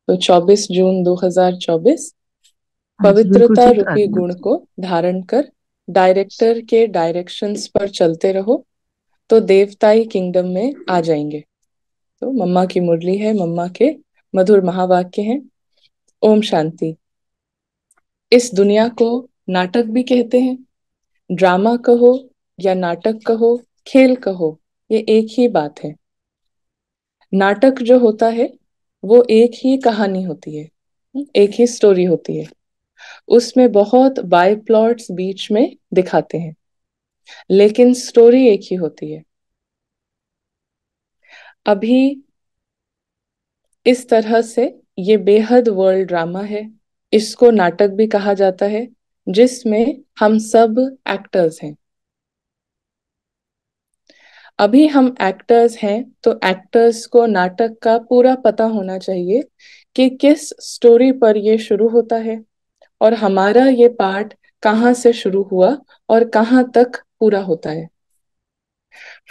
तो 24 जून 2024, हाँ जी, बिल्कुल पवित्रता ठीक कहा रूपी आपने। गुण को धारण कर डायरेक्टर के डायरेक्शंस पर चलते रहो तो देवताई किंगडम में आ जाएंगे। तो मम्मा की मुरली है, मम्मा के मधुर महावाक्य हैं। ओम शांति। इस दुनिया को नाटक भी कहते हैं। ड्रामा कहो या नाटक कहो, खेल कहो, ये एक ही बात है। नाटक जो होता है वो एक ही कहानी होती है, एक ही स्टोरी होती है। उसमें बहुत बाय प्लॉट्स बीच में दिखाते हैं, लेकिन स्टोरी एक ही होती है। अभी इस तरह से ये बेहद वर्ल्ड ड्रामा है। इसको नाटक भी कहा जाता है, जिसमें हम सब एक्टर्स हैं। अभी हम एक्टर्स हैं तो एक्टर्स को नाटक का पूरा पता होना चाहिए कि किस स्टोरी पर ये शुरू होता है और हमारा ये पार्ट कहाँ से शुरू हुआ और कहाँ तक पूरा होता है।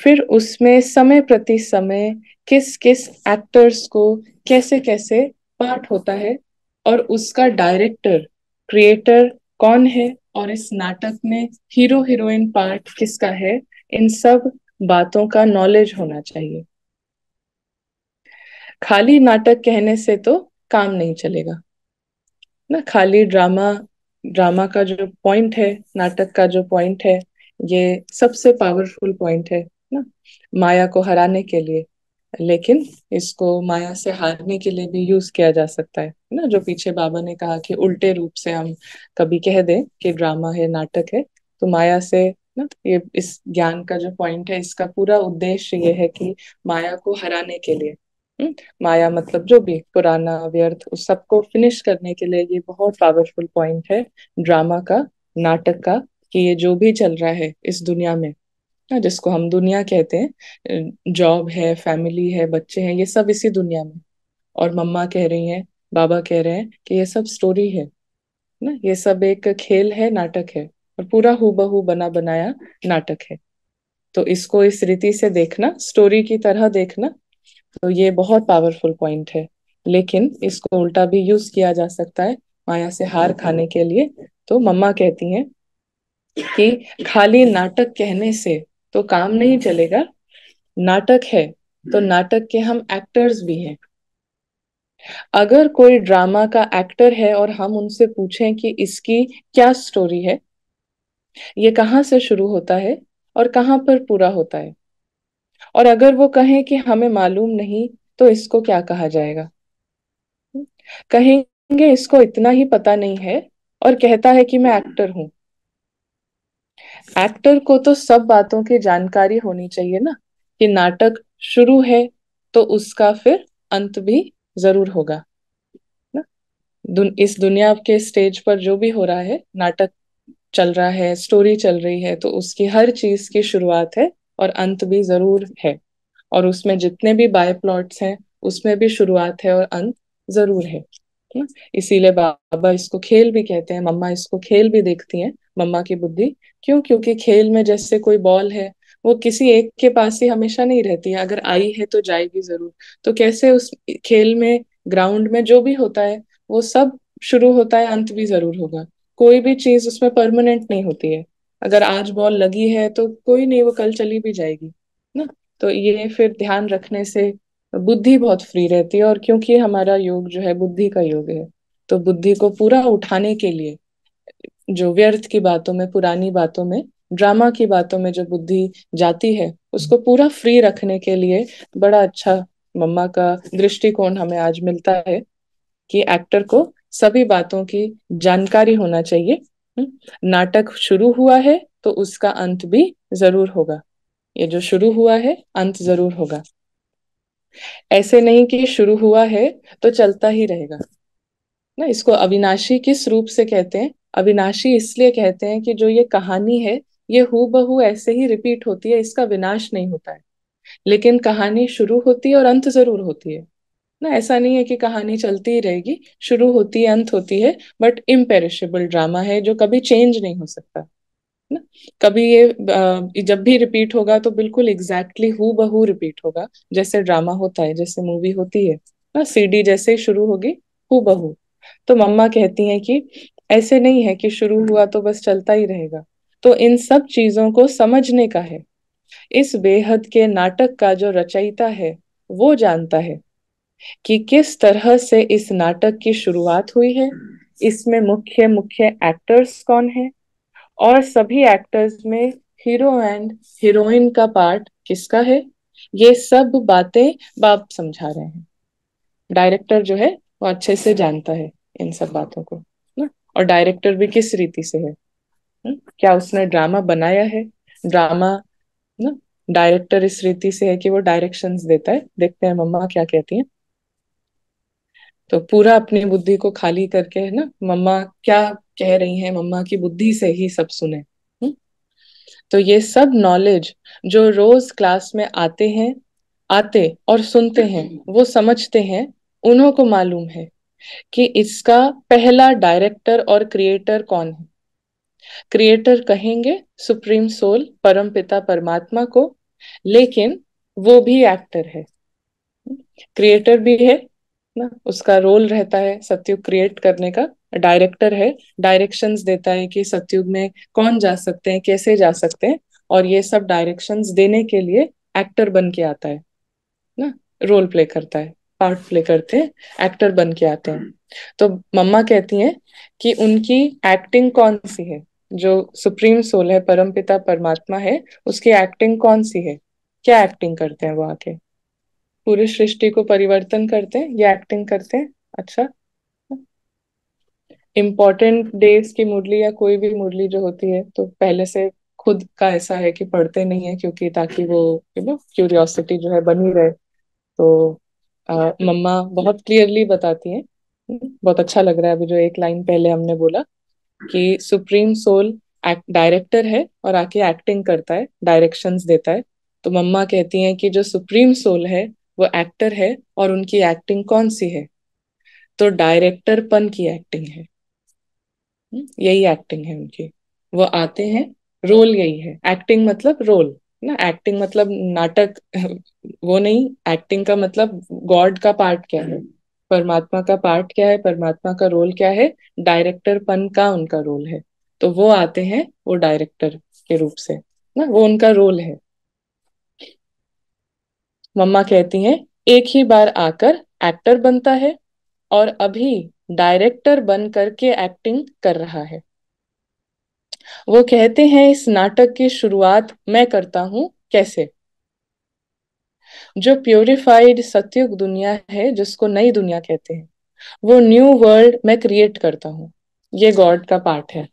फिर उसमें समय प्रति समय किस किस एक्टर्स को कैसे कैसे पार्ट होता है और उसका डायरेक्टर, क्रिएटर कौन है और इस नाटक में हीरो हीरोइन पार्ट किसका है, इन सब बातों का नॉलेज होना चाहिए। खाली नाटक कहने से तो काम नहीं चलेगा ना। खाली ड्रामा, ड्रामा का जो पॉइंट है, नाटक का जो पॉइंट है, ये सबसे पावरफुल पॉइंट है ना, माया को हराने के लिए। लेकिन इसको माया से हारने के लिए भी यूज किया जा सकता है ना। जो पीछे बाबा ने कहा कि उल्टे रूप से हम कभी कह दें कि ड्रामा है, नाटक है, तो माया से ना, ये इस ज्ञान का जो पॉइंट है, इसका पूरा उद्देश्य ये है कि माया को हराने के लिए, माया मतलब जो भी पुराना व्यर्थ, उस सबको फिनिश करने के लिए ये बहुत पावरफुल पॉइंट है ड्रामा का, नाटक का, कि ये जो भी चल रहा है इस दुनिया में ना, जिसको हम दुनिया कहते हैं, जॉब है, फैमिली है, बच्चे हैं, ये सब इसी दुनिया में। और मम्मा कह रही हैं, बाबा कह रहे हैं कि ये सब स्टोरी है ना, ये सब एक खेल है, नाटक है, और पूरा हूबहू बना बनाया नाटक है। तो इसको इस रीति से देखना, स्टोरी की तरह देखना, तो ये बहुत पावरफुल पॉइंट है। लेकिन इसको उल्टा भी यूज किया जा सकता है माया से हार खाने के लिए। तो मम्मा कहती हैं कि खाली नाटक कहने से तो काम नहीं चलेगा। नाटक है तो नाटक के हम एक्टर्स भी हैं। अगर कोई ड्रामा का एक्टर है और हम उनसे पूछें कि इसकी क्या स्टोरी है, ये कहाँ से शुरू होता है और कहाँ पर पूरा होता है, और अगर वो कहें कि हमें मालूम नहीं, तो इसको क्या कहा जाएगा? कहेंगे इसको इतना ही पता नहीं है और कहता है कि मैं एक्टर हूँ। एक्टर को तो सब बातों की जानकारी होनी चाहिए ना, कि नाटक शुरू है तो उसका फिर अंत भी जरूर होगा ना। इस दुनिया के स्टेज पर जो भी हो रहा है, नाटक चल रहा है, स्टोरी चल रही है, तो उसकी हर चीज की शुरुआत है और अंत भी जरूर है। और उसमें जितने भी बाय प्लॉट्स हैं, उसमें भी शुरुआत है और अंत जरूर है ना? इसीलिए बाबा इसको खेल भी कहते हैं, मम्मा इसको खेल भी देखती हैं, मम्मा की बुद्धि। क्यों? क्योंकि खेल में जैसे कोई बॉल है, वो किसी एक के पास ही हमेशा नहीं रहती है, अगर आई है तो जाएगी जरूर। तो कैसे उस खेल में, ग्राउंड में जो भी होता है, वो सब शुरू होता है, अंत भी जरूर होगा। कोई भी चीज उसमें परमानेंट नहीं होती है। अगर आज बॉल लगी है तो कोई नहीं, वो कल चली भी जाएगी ना। तो ये फिर ध्यान रखने से बुद्धि बहुत फ्री रहती है। और क्योंकि हमारा योग जो है बुद्धि का योग है, तो बुद्धि को पूरा उठाने के लिए, जो व्यर्थ की बातों में, पुरानी बातों में, ड्रामा की बातों में जो बुद्धि जाती है, उसको पूरा फ्री रखने के लिए बड़ा अच्छा मम्मा का दृष्टिकोण हमें आज मिलता है कि एक्टर को सभी बातों की जानकारी होना चाहिए। नाटक शुरू हुआ है तो उसका अंत भी जरूर होगा। ये जो शुरू हुआ है, अंत जरूर होगा। ऐसे नहीं कि शुरू हुआ है तो चलता ही रहेगा ना। इसको अविनाशी किस रूप से कहते हैं? अविनाशी इसलिए कहते हैं कि जो ये कहानी है, ये हूबहू ऐसे ही रिपीट होती है, इसका विनाश नहीं होता है। लेकिन कहानी शुरू होती है और अंत जरूर होती है ना। ऐसा नहीं है कि कहानी चलती ही रहेगी, शुरू होती है, अंत होती है, बट इम्पेरिशेबल ड्रामा है जो कभी चेंज नहीं हो सकता ना। कभी ये जब भी रिपीट होगा तो बिल्कुल एग्जैक्टली हू बहू रिपीट होगा, जैसे ड्रामा होता है, जैसे मूवी होती है ना। सीडी जैसे ही शुरू होगी हूबहू। तो मम्मा कहती हैं कि ऐसे नहीं है कि शुरू हुआ तो बस चलता ही रहेगा, तो इन सब चीजों को समझने का है। इस बेहद के नाटक का जो रचयिता है वो जानता है कि किस तरह से इस नाटक की शुरुआत हुई है, इसमें मुख्य मुख्य एक्टर्स कौन है, और सभी एक्टर्स में हीरो एंड हीरोइन का पार्ट किसका है। ये सब बातें बाप समझा रहे हैं। डायरेक्टर जो है वो अच्छे से जानता है इन सब बातों को ना। और डायरेक्टर भी किस रीति से है, क्या उसने ड्रामा बनाया है, ड्रामा ना। डायरेक्टर इस रीति से है कि वो डायरेक्शंस देता है। देखते हैं मम्मा क्या कहती हैं। तो पूरा अपनी बुद्धि को खाली करके है ना, मम्मा क्या कह रही हैं, मम्मा की बुद्धि से ही सब सुने। तो ये सब नॉलेज जो रोज क्लास में आते और सुनते हैं, वो समझते हैं, उन्हों को मालूम है कि इसका पहला डायरेक्टर और क्रिएटर कौन है। क्रिएटर कहेंगे सुप्रीम सोल परम पिता परमात्मा को, लेकिन वो भी एक्टर है, क्रिएटर भी है ना। उसका रोल रहता है सतयुग क्रिएट करने का। डायरेक्टर है, डायरेक्शंस देता है कि सतयुग में कौन जा सकते हैं, कैसे जा सकते हैं, और ये सब डायरेक्शंस देने के लिए एक्टर बन के आता है ना। रोल प्ले करता है, पार्ट प्ले करते हैं, एक्टर बन के आते हैं। तो मम्मा कहती हैं कि उनकी एक्टिंग कौन सी है, जो सुप्रीम सोल है परम पिता परमात्मा है, उसकी एक्टिंग कौन सी है, क्या एक्टिंग करते हैं वो आके। पूरी सृष्टि को परिवर्तन करते हैं, ये एक्टिंग करते हैं। अच्छा, इम्पोर्टेंट डेज की मुरली या कोई भी मुरली जो होती है तो पहले से खुद का ऐसा है कि पढ़ते नहीं है, क्योंकि ताकि वो क्यूरियोसिटी जो है बनी रहे। तो मम्मा बहुत क्लियरली बताती हैं। बहुत अच्छा लग रहा है अभी जो एक लाइन पहले हमने बोला कि सुप्रीम सोल डायरेक्टर है और आके एक्टिंग करता है, डायरेक्शंस देता है। तो मम्मा कहती हैं कि जो सुप्रीम सोल है वो एक्टर है, और उनकी एक्टिंग कौन सी है, तो डायरेक्टरपन की एक्टिंग है। यही एक्टिंग है उनकी। वो आते हैं, रोल यही है। एक्टिंग मतलब रोल ना, एक्टिंग मतलब नाटक वो नहीं। एक्टिंग का मतलब गॉड का पार्ट क्या है, परमात्मा का पार्ट क्या है, परमात्मा का रोल क्या है, डायरेक्टरपन का उनका रोल है। तो वो आते हैं वो डायरेक्टर के रूप से ना, वो उनका रोल है। मम्मा कहती हैं एक ही बार आकर एक्टर बनता है और अभी डायरेक्टर बन करके एक्टिंग कर रहा है। वो कहते हैं इस नाटक की शुरुआत मैं करता हूँ कैसे। जो प्योरिफाइड सतयुग दुनिया है, जिसको नई दुनिया कहते हैं, वो न्यू वर्ल्ड मैं क्रिएट करता हूँ। ये गॉड का पार्ट है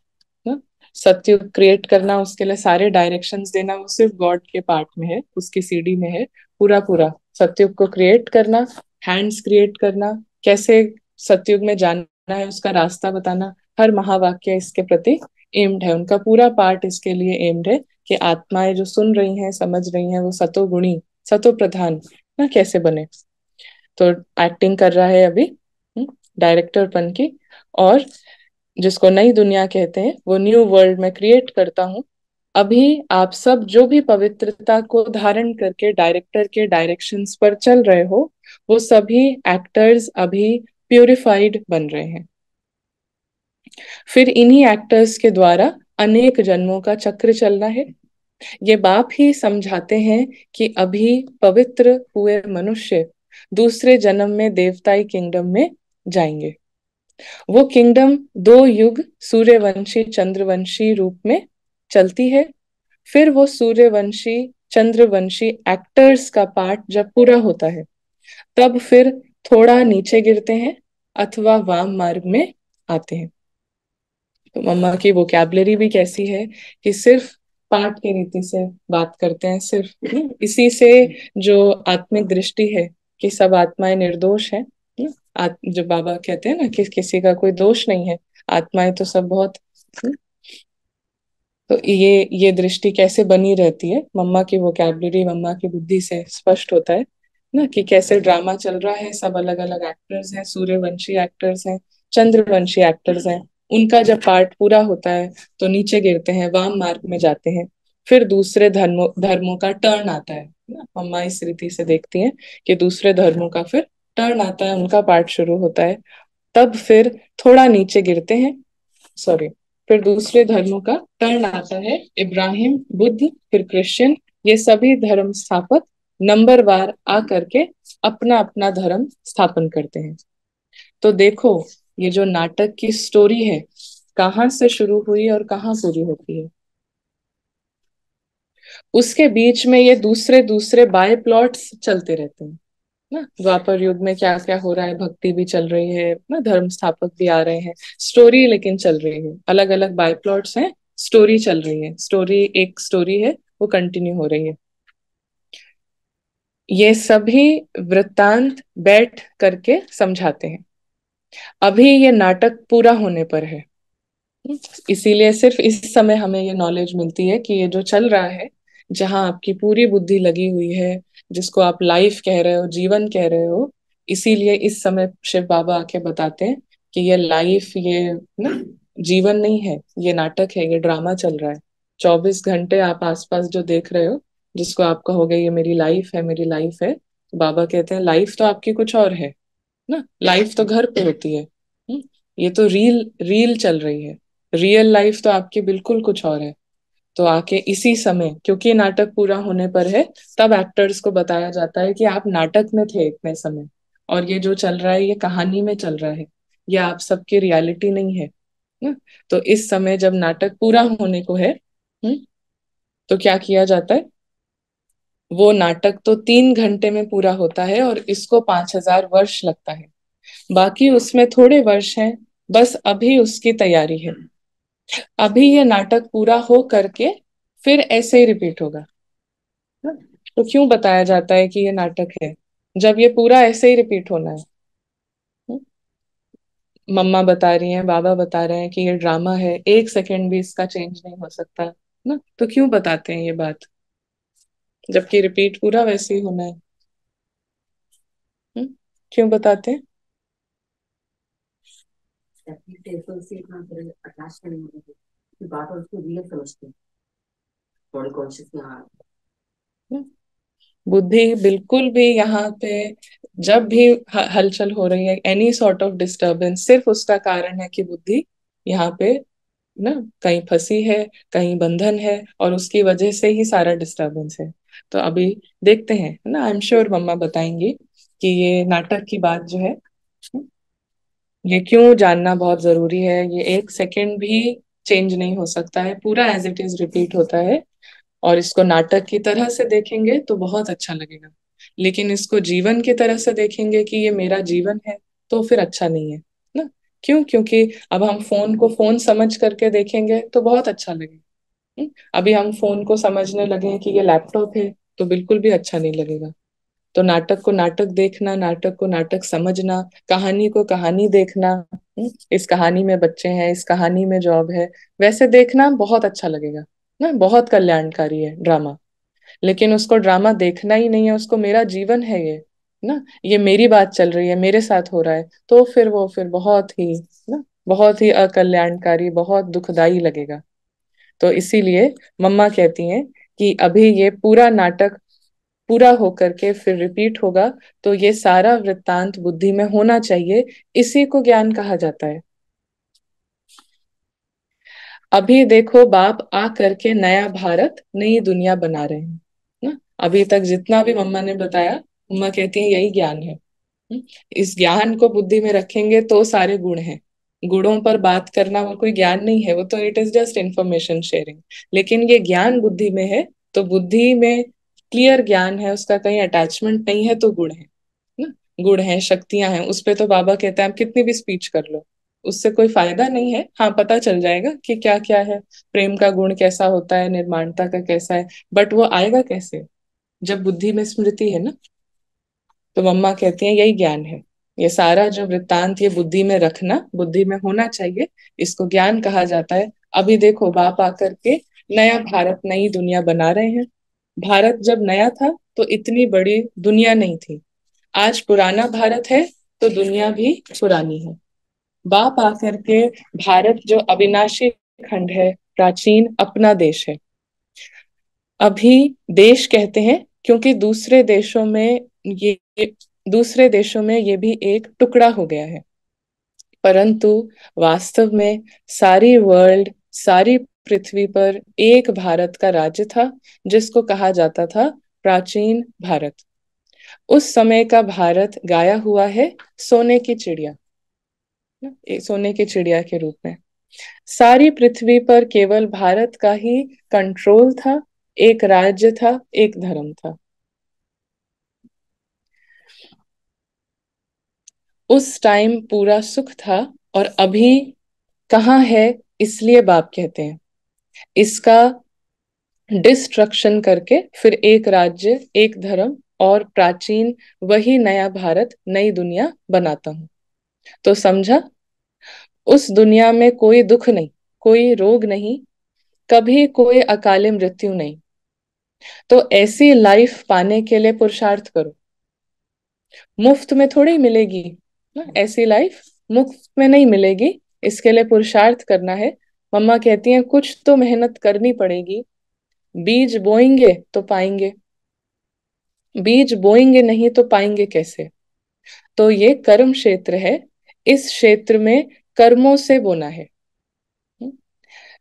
ना। सतयुग क्रिएट करना, उसके लिए सारे डायरेक्शंस देना, वो सिर्फ गॉड के पार्ट में है, उसकी सीडी में है। पूरा पूरा सतयुग को क्रिएट करना, हैंड्स क्रिएट करना, कैसे सतयुग में जाना है उसका रास्ता बताना, हर महावाक्य इसके प्रति एम्ड है। उनका पूरा पार्ट इसके लिए एम्ड है कि आत्माएं जो सुन रही हैं, समझ रही हैं, वो सतोगुणी सतो प्रधान ना कैसे बने। तो एक्टिंग कर रहा है अभी डायरेक्टर बन की। और जिसको नई दुनिया कहते हैं, वो न्यू वर्ल्ड में क्रिएट करता हूँ। अभी आप सब जो भी पवित्रता को धारण करके डायरेक्टर के डायरेक्शंस पर चल रहे हो, वो सभी एक्टर्स अभी प्यूरिफाइड बन रहे हैं। फिर इन्हीं एक्टर्स के द्वारा अनेक जन्मों का चक्र चलना है। ये बाप ही समझाते हैं कि अभी पवित्र हुए मनुष्य दूसरे जन्म में देवताई किंगडम में जाएंगे। वो किंगडम 2 युग सूर्यवंशी चंद्रवंशी रूप में चलती है। फिर वो सूर्यवंशी चंद्रवंशी एक्टर्स का पार्ट जब पूरा होता है, तब फिर थोड़ा नीचे गिरते हैं अथवा वाम मार्ग में आते हैं। तो मम्मा की वोकैबलरी भी कैसी है कि सिर्फ पाठ की रीति से बात करते हैं, सिर्फ इसी से जो आत्मिक दृष्टि है कि सब आत्माएं निर्दोष हैं जो बाबा कहते हैं ना कि किसी का कोई दोष नहीं है, आत्माएं तो सब बहुत तो ये दृष्टि कैसे बनी रहती है, मम्मा की वोकैबलरी मम्मा की बुद्धि से स्पष्ट होता है ना कि कैसे ड्रामा चल रहा है। सब अलग अलग एक्टर्स हैं, सूर्यवंशी एक्टर्स हैं, चंद्रवंशी एक्टर्स हैं। उनका जब पार्ट पूरा होता है तो नीचे गिरते हैं, वाम मार्ग में जाते हैं। फिर दूसरे धर्मों धर्मों का टर्न आता है ना, मम्मा इस रीति से देखती हैं कि दूसरे धर्मों का फिर टर्न आता है, उनका पार्ट शुरू होता है। तब फिर थोड़ा नीचे गिरते हैं, सॉरी, फिर दूसरे धर्मों का टर्न आता है, इब्राहिम, बुद्ध, फिर क्रिश्चियन, ये सभी धर्म स्थापक नंबरवार आकर के अपना अपना धर्म स्थापन करते हैं। तो देखो, ये जो नाटक की स्टोरी है, कहाँ से शुरू हुई और कहाँ पूरी होती है। उसके बीच में ये दूसरे दूसरे बाय प्लॉट्स चलते रहते हैं ना। द्वापर युग में क्या क्या हो रहा है, भक्ति भी चल रही है ना, धर्म स्थापक भी आ रहे हैं, स्टोरी लेकिन चल रही है, अलग अलग बाय प्लॉट्स हैं, स्टोरी चल रही है, स्टोरी एक स्टोरी है, वो कंटिन्यू हो रही है। ये सभी वृत्तांत बैठ करके समझाते हैं। अभी ये नाटक पूरा होने पर है, इसीलिए सिर्फ इस समय हमें ये नॉलेज मिलती है कि ये जो चल रहा है, जहां आपकी पूरी बुद्धि लगी हुई है, जिसको आप लाइफ कह रहे हो, जीवन कह रहे हो, इसीलिए इस समय शिव बाबा आके बताते हैं कि ये लाइफ, ये ना जीवन नहीं है, ये नाटक है, ये ड्रामा चल रहा है। 24 घंटे आप आसपास जो देख रहे हो, जिसको आप कहोगे ये मेरी लाइफ है, मेरी लाइफ है, तो बाबा कहते हैं लाइफ तो आपकी कुछ और है ना, लाइफ तो घर पे होती है। ये तो रील रील चल रही है, रियल लाइफ तो आपकी बिल्कुल कुछ और है। तो आके इसी समय, क्योंकि नाटक पूरा होने पर है, तब एक्टर्स को बताया जाता है कि आप नाटक में थे इतने समय, और ये जो चल रहा है ये कहानी में चल रहा है, ये आप सबकी रियलिटी नहीं है ना। तो इस समय जब नाटक पूरा होने को है, तो क्या किया जाता है, वो नाटक तो 3 घंटे में पूरा होता है और इसको 5,000 वर्ष लगता है, बाकी उसमें थोड़े वर्ष हैं, बस अभी उसकी तैयारी है। अभी ये नाटक पूरा हो करके फिर ऐसे ही रिपीट होगा ना। तो क्यों बताया जाता है कि ये नाटक है, जब ये पूरा ऐसे ही रिपीट होना है। हम्म, मम्मा बता रही हैं, बाबा बता रहे हैं कि ये ड्रामा है, 1 सेकंड भी इसका चेंज नहीं हो सकता ना, तो क्यों बताते हैं ये बात, जबकि रिपीट पूरा वैसे ही होना है। क्यों बताते हैं। से इतना अटैच नहीं होते कि बात और उसको रियल समझते हैं, बॉडी कॉन्शियस में। हाँ, हम्म, बुद्धि बिल्कुल भी यहाँ पे, जब भी हलचल हो रही है, एनी सॉर्ट ऑफ डिस्टरबेंस, सिर्फ उसका कारण है कि बुद्धि यहाँ पे ना कहीं फंसी है, कहीं बंधन है, और उसकी वजह से ही सारा डिस्टरबेंस है। तो अभी देखते हैं ना, आई एम श्योर मम्मा बताएंगी कि ये नाटक की बात जो है, ये क्यों जानना बहुत जरूरी है। ये 1 सेकंड भी चेंज नहीं हो सकता है, पूरा एज इट इज रिपीट होता है। और इसको नाटक की तरह से देखेंगे तो बहुत अच्छा लगेगा, लेकिन इसको जीवन की तरह से देखेंगे कि ये मेरा जीवन है, तो फिर अच्छा नहीं है ना। क्यों? क्योंकि अब हम फोन को फोन समझ करके देखेंगे तो बहुत अच्छा लगेगा। अभी हम फोन को समझने लगे कि ये लैपटॉप है, तो बिल्कुल भी अच्छा नहीं लगेगा। तो नाटक को नाटक देखना, नाटक को नाटक समझना, कहानी को कहानी देखना, इस कहानी में बच्चे हैं, इस कहानी में जॉब है, वैसे देखना बहुत अच्छा लगेगा ना, बहुत कल्याणकारी है ड्रामा। लेकिन उसको ड्रामा देखना ही नहीं है, उसको मेरा जीवन है ये ना, ये मेरी बात चल रही है, मेरे साथ हो रहा है, तो फिर वो फिर बहुत ही ना, बहुत ही अकल्याणकारी, बहुत दुखदाई लगेगा। तो इसीलिए मम्मा कहती हैं कि अभी ये पूरा नाटक पूरा होकर के फिर रिपीट होगा, तो ये सारा वृत्तांत बुद्धि में होना चाहिए, इसी को ज्ञान कहा जाता है। अभी देखो, बाप आ करके नया भारत, नई दुनिया बना रहे हैं ना। अभी तक जितना भी मम्मा ने बताया, मम्मा कहती है यही ज्ञान है। इस ज्ञान को बुद्धि में रखेंगे तो सारे गुण हैं। गुणों पर बात करना वो कोई ज्ञान नहीं है, वो तो it is just information sharing. लेकिन ये ज्ञान बुद्धि में है, तो बुद्धि में क्लियर ज्ञान है, उसका कहीं अटैचमेंट नहीं है, तो गुण है ना। गुण है, शक्तियां हैं, उस पे तो बाबा कहते हैं आप कितनी भी स्पीच कर लो, उससे कोई फायदा नहीं है। हाँ, पता चल जाएगा कि क्या क्या है, प्रेम का गुण कैसा होता है, निर्माणता का कैसा है, बट वो आएगा कैसे, जब बुद्धि में स्मृति है ना। तो मम्मा कहती हैं यही ज्ञान है, ये सारा जो वृत्तांत ये बुद्धि में रखना, बुद्धि में होना चाहिए, इसको ज्ञान कहा जाता है। अभी देखो, बाप आकर के नया भारत, नई दुनिया बना रहे हैं। भारत जब नया था तो इतनी बड़ी दुनिया नहीं थी, आज पुराना भारत है, तो दुनिया भी पुरानी है। बाप आकर के, भारत जो अविनाशी खंड है, प्राचीन अपना देश है। अभी देश कहते हैं क्योंकि ये दूसरे देशों में ये भी एक टुकड़ा हो गया है परंतु वास्तव में सारी वर्ल्ड, सारी पृथ्वी पर एक भारत का राज्य था, जिसको कहा जाता था प्राचीन भारत। उस समय का भारत गाया हुआ है सोने की चिड़िया, सोने की चिड़िया के रूप में। सारी पृथ्वी पर केवल भारत का ही कंट्रोल था, एक राज्य था, एक धर्म था। उस टाइम पूरा सुख था, और अभी कहाँ है, इसलिए बाप कहते हैं इसका डिस्ट्रक्शन करके फिर एक राज्य, एक धर्म और प्राचीन वही नया भारत, नई दुनिया बनाता हूं। तो समझा, उस दुनिया में कोई दुख नहीं, कोई रोग नहीं, कभी कोई अकाले मृत्यु नहीं। तो ऐसी लाइफ पाने के लिए पुरुषार्थ करो। मुफ्त में थोड़ी मिलेगी ना, ऐसी लाइफ मुफ्त में नहीं मिलेगी, इसके लिए पुरुषार्थ करना है। मम्मा कहती हैं कुछ तो मेहनत करनी पड़ेगी। बीज बोएंगे तो पाएंगे, बीज बोएंगे नहीं तो पाएंगे कैसे? तो ये कर्म क्षेत्र है, इस क्षेत्र में कर्मों से बोना है।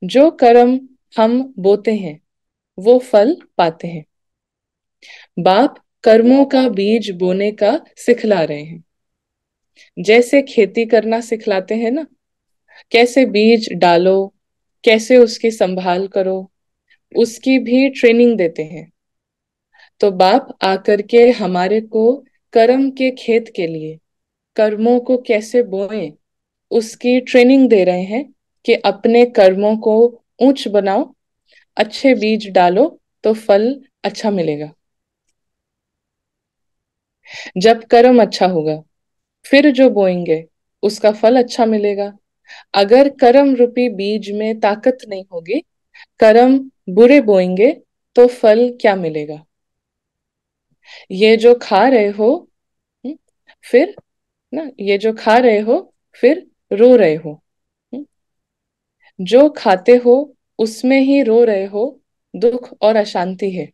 जो कर्म हम बोते हैं वो फल पाते हैं। बाप कर्मों का बीज बोने का सिखला रहे हैं, जैसे खेती करना सिखलाते हैं ना, कैसे बीज डालो, कैसे उसकी संभाल करो, उसकी भी ट्रेनिंग देते हैं। तो बाप आकर के हमारे को कर्म के खेत के लिए, कर्मों को कैसे बोएं, उसकी ट्रेनिंग दे रहे हैं कि अपने कर्मों को ऊंच बनाओ, अच्छे बीज डालो तो फल अच्छा मिलेगा। जब कर्म अच्छा होगा फिर जो बोएंगे उसका फल अच्छा मिलेगा। अगर कर्म रूपी बीज में ताकत नहीं होगी, कर्म बुरे बोएंगे तो फल क्या मिलेगा? ये जो खा रहे हो, हम्म, फिर ना, ये जो खा रहे हो फिर रो रहे हो। हम्म, जो खाते हो उसमें ही रो रहे हो, दुख और अशांति है।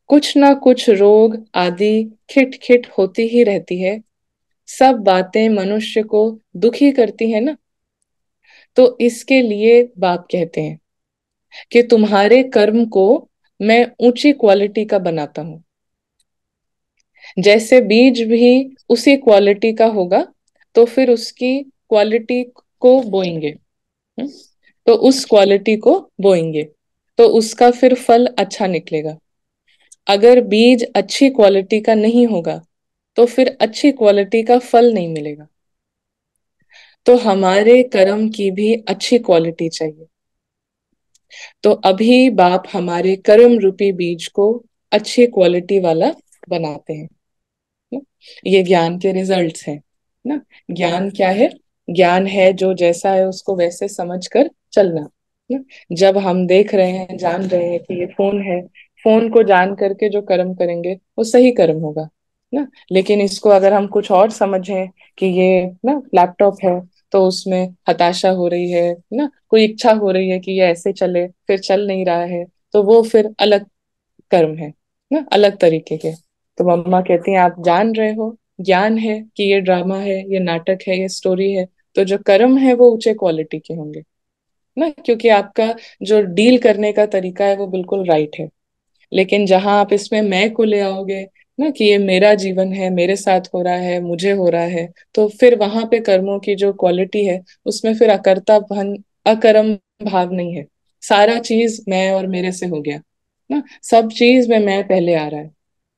कुछ ना कुछ रोग आदि खिट खिट होती ही रहती है। सब बातें मनुष्य को दुखी करती है ना। तो इसके लिए बाप कहते हैं कि तुम्हारे कर्म को मैं ऊंची क्वालिटी का बनाता हूं। जैसे बीज भी उसी क्वालिटी का होगा तो फिर उसकी क्वालिटी को बोएंगे। हम्म? तो उस क्वालिटी को बोएंगे तो उसका फिर फल अच्छा निकलेगा। अगर बीज अच्छी क्वालिटी का नहीं होगा तो फिर अच्छी क्वालिटी का फल नहीं मिलेगा। तो हमारे कर्म की भी अच्छी क्वालिटी चाहिए। तो अभी बाप हमारे कर्म रूपी बीज को अच्छी क्वालिटी वाला बनाते हैं ना? ये ज्ञान के रिजल्ट्स हैं ना। ज्ञान क्या है? ज्ञान है जो जैसा है उसको वैसे समझ कर चलना ना। जब हम देख रहे हैं, जान रहे हैं कि ये फोन है, फोन को जान करके जो कर्म करेंगे वो सही कर्म होगा ना। लेकिन इसको अगर हम कुछ और समझें कि ये ना लैपटॉप है, तो उसमें हताशा हो रही है ना, कोई इच्छा हो रही है कि ये ऐसे चले, फिर चल नहीं रहा है, तो वो फिर अलग कर्म है ना, अलग तरीके के। तो मम्मा कहती हैं आप जान रहे हो, ज्ञान है कि ये ड्रामा है, ये नाटक है, ये स्टोरी है, तो जो कर्म है वो ऊंचे क्वालिटी के होंगे ना, क्योंकि आपका जो डील करने का तरीका है वो बिल्कुल राइट है। लेकिन जहां आप इसमें मैं को ले आओगे ना, कि ये मेरा जीवन है, मेरे साथ हो रहा है, मुझे हो रहा है, तो फिर वहां पे कर्मों की जो क्वालिटी है उसमें फिर अकर्ता भन, अकर्म भाव नहीं है। सारा चीज मैं और मेरे से हो गया ना, सब चीज में मैं पहले आ रहा है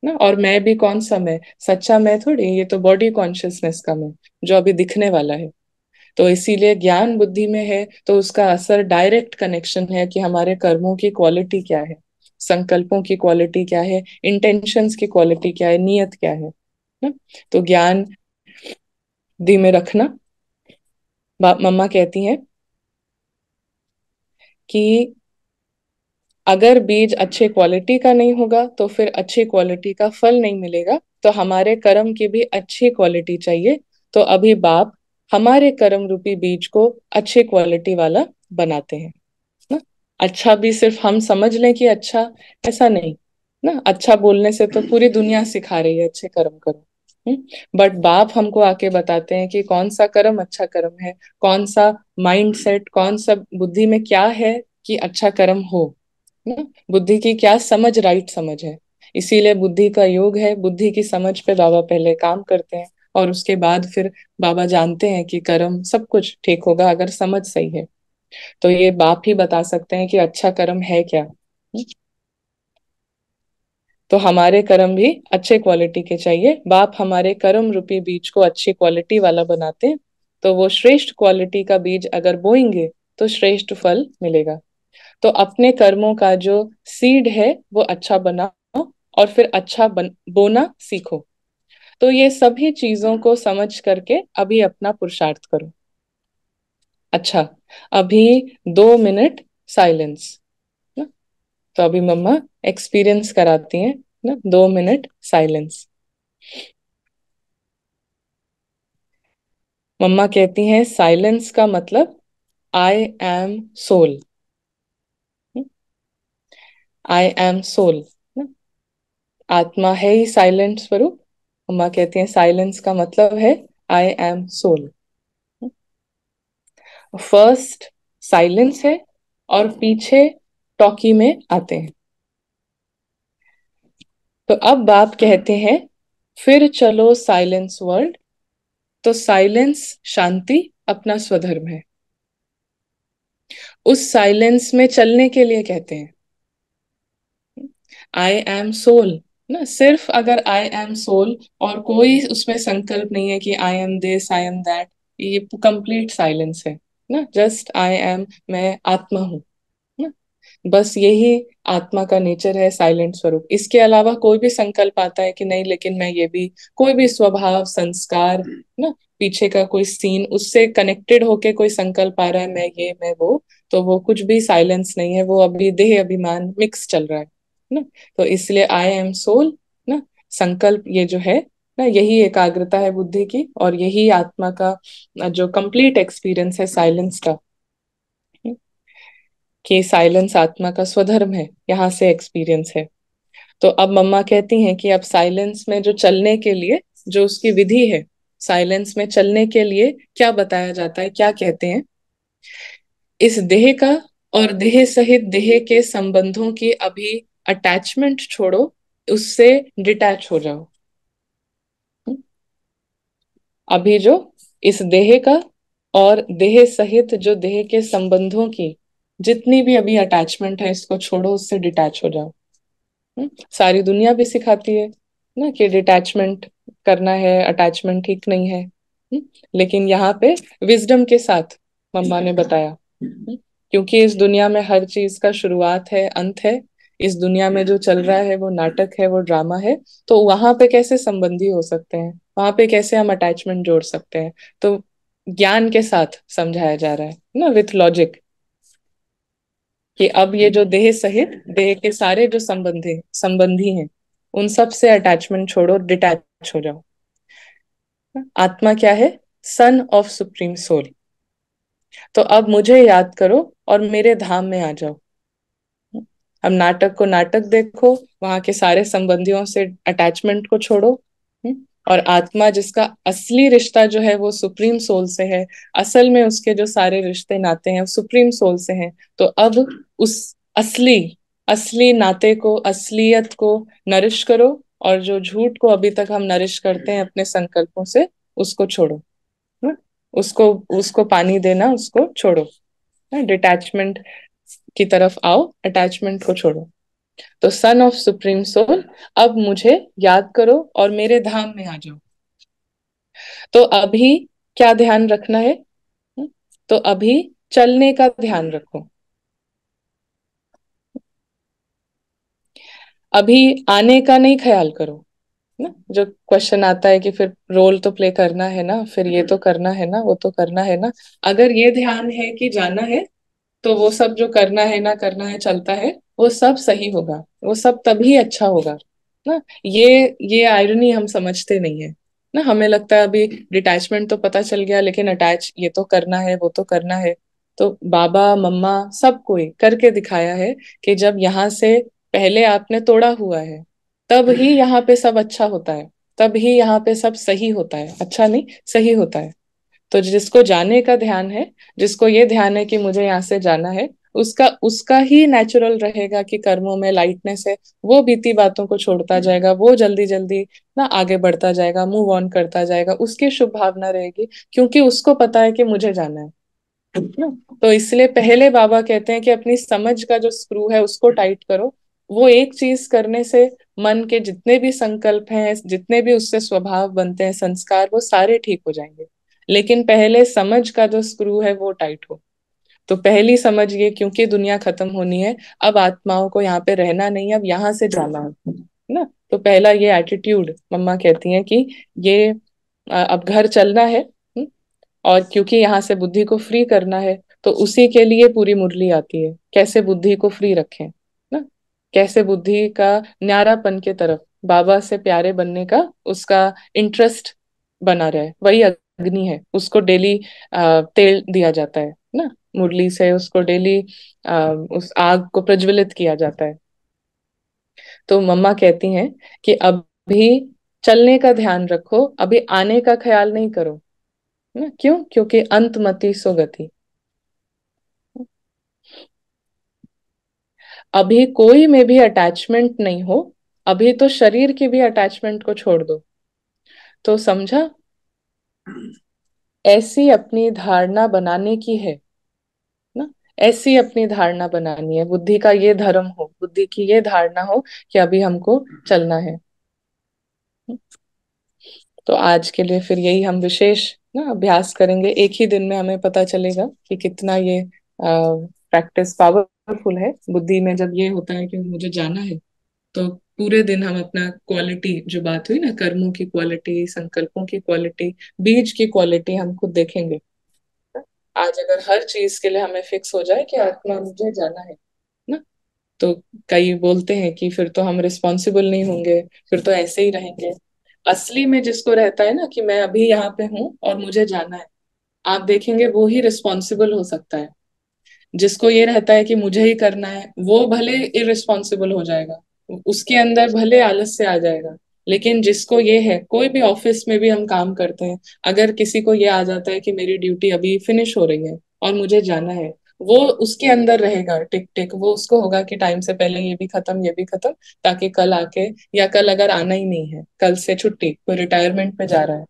ना। और मैं भी कौन सा मैं, सच्चा मैं थोड़ी, ये तो बॉडी कॉन्शियसनेस का मैं, जो अभी दिखने वाला है। तो इसीलिए ज्ञान बुद्धि में है तो उसका असर डायरेक्ट कनेक्शन है कि हमारे कर्मों की क्वालिटी क्या है, संकल्पों की क्वालिटी क्या है, इंटेंशंस की क्वालिटी क्या है, नियत क्या है ना। तो ज्ञान बुद्धि में रखना। मम्मा कहती हैं कि अगर बीज अच्छे क्वालिटी का नहीं होगा तो फिर अच्छी क्वालिटी का फल नहीं मिलेगा। तो हमारे कर्म की भी अच्छी क्वालिटी चाहिए। तो अभी बाप हमारे कर्म रूपी बीज को अच्छी क्वालिटी वाला बनाते हैं ना। अच्छा भी सिर्फ हम समझ लें कि अच्छा, ऐसा नहीं ना। अच्छा बोलने से तो पूरी दुनिया सिखा रही है अच्छे कर्म करो बट बाप हमको आके बताते हैं कि कौन सा कर्म अच्छा कर्म है, कौन सा माइंड सेट, कौन सा बुद्धि में क्या है कि अच्छा कर्म हो, ना, बुद्धि की क्या समझ, राइट समझ है। इसीलिए बुद्धि का योग है, बुद्धि की समझ पे बाबा पहले काम करते हैं, और उसके बाद फिर बाबा जानते हैं कि कर्म सब कुछ ठीक होगा अगर समझ सही है। तो ये बाप ही बता सकते हैं कि अच्छा कर्म है क्या। तो हमारे कर्म भी अच्छे क्वालिटी के चाहिए, बाप हमारे कर्म रूपी बीज को अच्छी क्वालिटी वाला बनाते हैं। तो वो श्रेष्ठ क्वालिटी का बीज अगर बोएंगे तो श्रेष्ठ फल मिलेगा। तो अपने कर्मों का जो सीड है वो अच्छा बनाओ, और फिर अच्छा बोना सीखो। तो ये सभी चीजों को समझ करके अभी अपना पुरुषार्थ करो। अच्छा, अभी 2 मिनट साइलेंस ना। तो अभी मम्मा एक्सपीरियंस कराती हैं ना, 2 मिनट साइलेंस। मम्मा कहती हैं साइलेंस का मतलब I am soul. I am soul, आत्मा है ही साइलेंट स्वरूप। मम्मा कहती हैं साइलेंस का मतलब है I am soul. First silence है, और पीछे टॉकी में आते हैं। तो अब बाप कहते हैं फिर चलो साइलेंस वर्ल्ड। तो साइलेंस शांति अपना स्वधर्म है, उस साइलेंस में चलने के लिए कहते हैं आई एम सोल। ना, सिर्फ अगर आई एम सोल और कोई उसमें संकल्प नहीं है कि I M this I am that, ये कंप्लीट साइलेंस है ना। जस्ट आई एम, मैं आत्मा हूँ ना, बस यही आत्मा का नेचर है, साइलेंट स्वरूप। इसके अलावा कोई भी संकल्प आता है कि नहीं लेकिन मैं ये भी, कोई भी स्वभाव संस्कार ना, पीछे का कोई सीन उससे कनेक्टेड होके कोई संकल्प आ रहा है, मैं ये मैं वो, तो वो कुछ भी साइलेंस नहीं है, वो अभी देह अभिमान मिक्स चल रहा है ना। तो इसलिए आई एम सोल ना, संकल्प ये जो है ना, यही एकाग्रता है बुद्धि की, और यही आत्मा का जो कंप्लीट एक्सपीरियंस है साइलेंस का, कि साइलेंस आत्मा का स्वधर्म है, यहाँ से एक्सपीरियंस है। तो अब मम्मा कहती हैं कि अब साइलेंस में जो चलने के लिए जो उसकी विधि है, साइलेंस में चलने के लिए क्या बताया जाता है, क्या कहते हैं, इस देह का और देह सहित देह के संबंधों की अभी अटैचमेंट छोड़ो, उससे डिटैच हो जाओ। अभी जो इस देह का और देह सहित जो देह के संबंधों की जितनी भी अभी अटैचमेंट है, इसको छोड़ो, उससे डिटैच हो जाओ। सारी दुनिया भी सिखाती है ना कि डिटैचमेंट करना है, अटैचमेंट ठीक नहीं है। लेकिन यहाँ पे विजडम के साथ मम्मा ने बताया, क्योंकि इस दुनिया में हर चीज का शुरुआत है, अंत है। इस दुनिया में जो चल रहा है वो नाटक है, वो ड्रामा है। तो वहां पे कैसे संबंधी हो सकते हैं, वहां पे कैसे हम अटैचमेंट जोड़ सकते हैं। तो ज्ञान के साथ समझाया जा रहा है ना, विथ लॉजिक, कि अब ये जो देह सहित देह के सारे जो संबंधी संबंधी हैं, उन सब से अटैचमेंट छोड़ो, डिटैच हो जाओ। आत्मा क्या है, सन ऑफ सुप्रीम सोल। तो अब मुझे याद करो और मेरे धाम में आ जाओ। अब नाटक को नाटक देखो, वहां के सारे संबंधियों से अटैचमेंट को छोड़ो। और आत्मा जिसका असली रिश्ता जो है वो सुप्रीम सोल से है, असल में उसके जो सारे रिश्ते नाते हैं वो सुप्रीम सोल से हैं। तो अब उस असली असली नाते को, असलियत को नरिश करो, और जो झूठ को अभी तक हम नरिश करते हैं अपने संकल्पों से, उसको छोड़ो। है? उसको उसको पानी देना, उसको छोड़ो, डिटैचमेंट की तरफ आओ, अटैचमेंट को छोड़ो। तो सन ऑफ सुप्रीम सोल, अब मुझे याद करो और मेरे धाम में आ जाओ। तो अभी क्या ध्यान रखना है, तो अभी चलने का ध्यान रखो। अभी आने का नहीं ख्याल करो ना। जो क्वेश्चन आता है कि फिर रोल तो प्ले करना है ना, फिर ये तो करना है ना, वो तो करना है ना, अगर ये ध्यान है कि जाना है, तो वो सब जो करना है ना, करना है, चलता है, वो सब सही होगा, वो सब तभी अच्छा होगा ना। ये आयरनी हम समझते नहीं है ना। हमें लगता है अभी डिटैचमेंट तो पता चल गया, लेकिन अटैच ये तो करना है, वो तो करना है। तो बाबा मम्मा सब कोई करके दिखाया है कि जब यहाँ से पहले आपने तोड़ा हुआ है, तब ही यहाँ पे सब अच्छा होता है। तभी यहाँ पे सब सही होता है, अच्छा नहीं सही होता है। तो जिसको जाने का ध्यान है, जिसको ये ध्यान है कि मुझे यहाँ से जाना है, उसका उसका ही नेचुरल रहेगा कि कर्मों में लाइटनेस है। वो बीती बातों को छोड़ता जाएगा, वो जल्दी जल्दी ना आगे बढ़ता जाएगा, मूव ऑन करता जाएगा, उसकी शुभ भावना रहेगी, क्योंकि उसको पता है कि मुझे जाना है ना। तो इसलिए पहले बाबा कहते हैं कि अपनी समझ का जो स्क्रू है उसको टाइट करो। वो एक चीज करने से मन के जितने भी संकल्प हैं, जितने भी उससे स्वभाव बनते हैं, संस्कार, वो सारे ठीक हो जाएंगे। लेकिन पहले समझ का जो स्क्रू है वो टाइट हो। तो पहली समझ ये, क्योंकि दुनिया खत्म होनी है, अब आत्माओं को यहाँ पे रहना नहीं है, अब यहाँ से जाना है ना। तो पहला ये एटीट्यूड, मम्मा कहती हैं कि ये अब घर चलना है। और क्योंकि यहाँ से बुद्धि को फ्री करना है, तो उसी के लिए पूरी मुरली आती है, कैसे बुद्धि को फ्री रखें ना, कैसे बुद्धि का न्यारापन के तरफ, बाबा से प्यारे बनने का उसका इंटरेस्ट बना रहे। वही अग्नि है, उसको डेली तेल दिया जाता है ना, मुरली से उसको डेली उस आग को प्रज्वलित किया जाता है। तो मम्मा कहती हैं कि अभी चलने का ध्यान रखो, अभी आने का ख्याल नहीं करो ना। क्यों? क्योंकि अंत मति सो गति। अभी कोई में भी अटैचमेंट नहीं हो, अभी तो शरीर की भी अटैचमेंट को छोड़ दो। तो समझा, ऐसी अपनी धारणा बनाने की है ना, ऐसी अपनी धारणा बनानी है, बुद्धि का ये धर्म हो, बुद्धि की ये धारणा हो कि अभी हमको चलना है। तो आज के लिए फिर यही हम विशेष ना अभ्यास करेंगे, एक ही दिन में हमें पता चलेगा कि कितना ये प्रैक्टिस पावरफुल है। बुद्धि में जब ये होता है कि मुझे जाना है, तो पूरे दिन हम अपना क्वालिटी, जो बात हुई ना, कर्मों की क्वालिटी, संकल्पों की क्वालिटी, बीज की क्वालिटी हम खुद देखेंगे। आज अगर हर चीज के लिए हमें फिक्स हो जाए कि आत्मा मुझे जाना है ना, तो कई बोलते हैं कि फिर तो हम रिस्पॉन्सिबल नहीं होंगे, फिर तो ऐसे ही रहेंगे। असली में जिसको रहता है ना कि मैं अभी यहाँ पे हूँ और मुझे जाना है, आप देखेंगे वो ही रिस्पॉन्सिबल हो सकता है। जिसको ये रहता है कि मुझे ही करना है, वो भले इररिस्पॉन्सिबल हो जाएगा, उसके अंदर भले आलस से आ जाएगा। लेकिन जिसको ये है, कोई भी ऑफिस में भी हम काम करते हैं, अगर किसी को ये आ जाता है कि मेरी ड्यूटी अभी फिनिश हो रही है और मुझे जाना है, वो उसके अंदर रहेगा टिक टिक, वो उसको होगा कि टाइम से पहले ये भी खत्म, ये भी खत्म, ताकि कल आके, या कल अगर आना ही नहीं है, कल से छुट्टी, कोई रिटायरमेंट पे जा रहा है।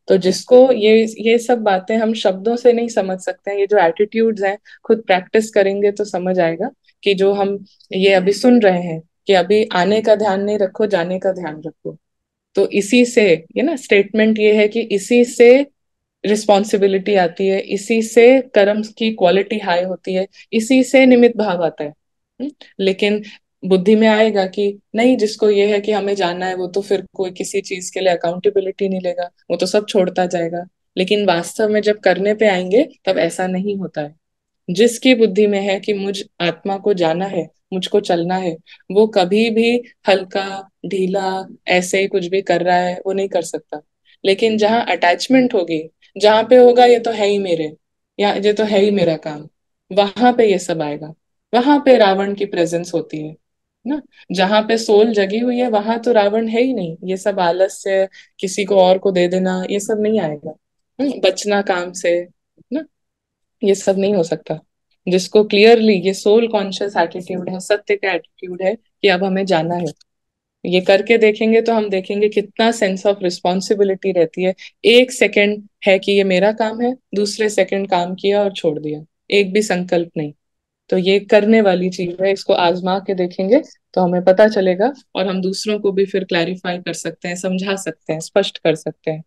तो जिसको ये सब बातें हम शब्दों से नहीं समझ सकते हैं, ये जो एटीट्यूड्स हैं, खुद प्रैक्टिस करेंगे तो समझ आएगा कि जो हम ये अभी सुन रहे हैं कि अभी आने का ध्यान नहीं रखो, जाने का ध्यान रखो। तो इसी से, ये ना स्टेटमेंट ये है कि इसी से रिस्पॉन्सिबिलिटी आती है, इसी से कर्म की क्वालिटी हाई होती है, इसी से निमित्त भाव आता है। लेकिन बुद्धि में आएगा कि नहीं, जिसको ये है कि हमें जाना है, वो तो फिर कोई किसी चीज के लिए अकाउंटेबिलिटी नहीं लेगा, वो तो सब छोड़ता जाएगा। लेकिन वास्तव में जब करने पे आएंगे तब ऐसा नहीं होता है। जिसकी बुद्धि में है कि मुझ आत्मा को जाना है, मुझको चलना है, वो कभी भी हल्का ढीला ऐसे ही कुछ भी कर रहा है वो नहीं कर सकता। लेकिन जहाँ अटैचमेंट होगी, जहाँ पे होगा ये तो है ही मेरे, या ये तो है ही मेरा काम, वहां पे ये सब आएगा। वहां पे रावण की प्रेजेंस होती है ना। जहाँ पे सोल जगी हुई है वहां तो रावण है ही नहीं, ये सब आलस से किसी को और को दे देना, ये सब नहीं आएगा। बचना काम से ना, ये सब नहीं हो सकता। जिसको क्लियरली ये सोल कॉन्शियस एटीट्यूड है, सत्य का एटीट्यूड है कि अब हमें जाना है, ये करके देखेंगे तो हम देखेंगे कितना सेंस ऑफ रिस्पॉन्सिबिलिटी रहती है। एक सेकंड है कि ये मेरा काम है, दूसरे सेकंड काम किया और छोड़ दिया, एक भी संकल्प नहीं। तो ये करने वाली चीज है, इसको आजमा के देखेंगे तो हमें पता चलेगा, और हम दूसरों को भी फिर क्लैरिफाई कर सकते हैं, समझा सकते हैं, स्पष्ट कर सकते हैं।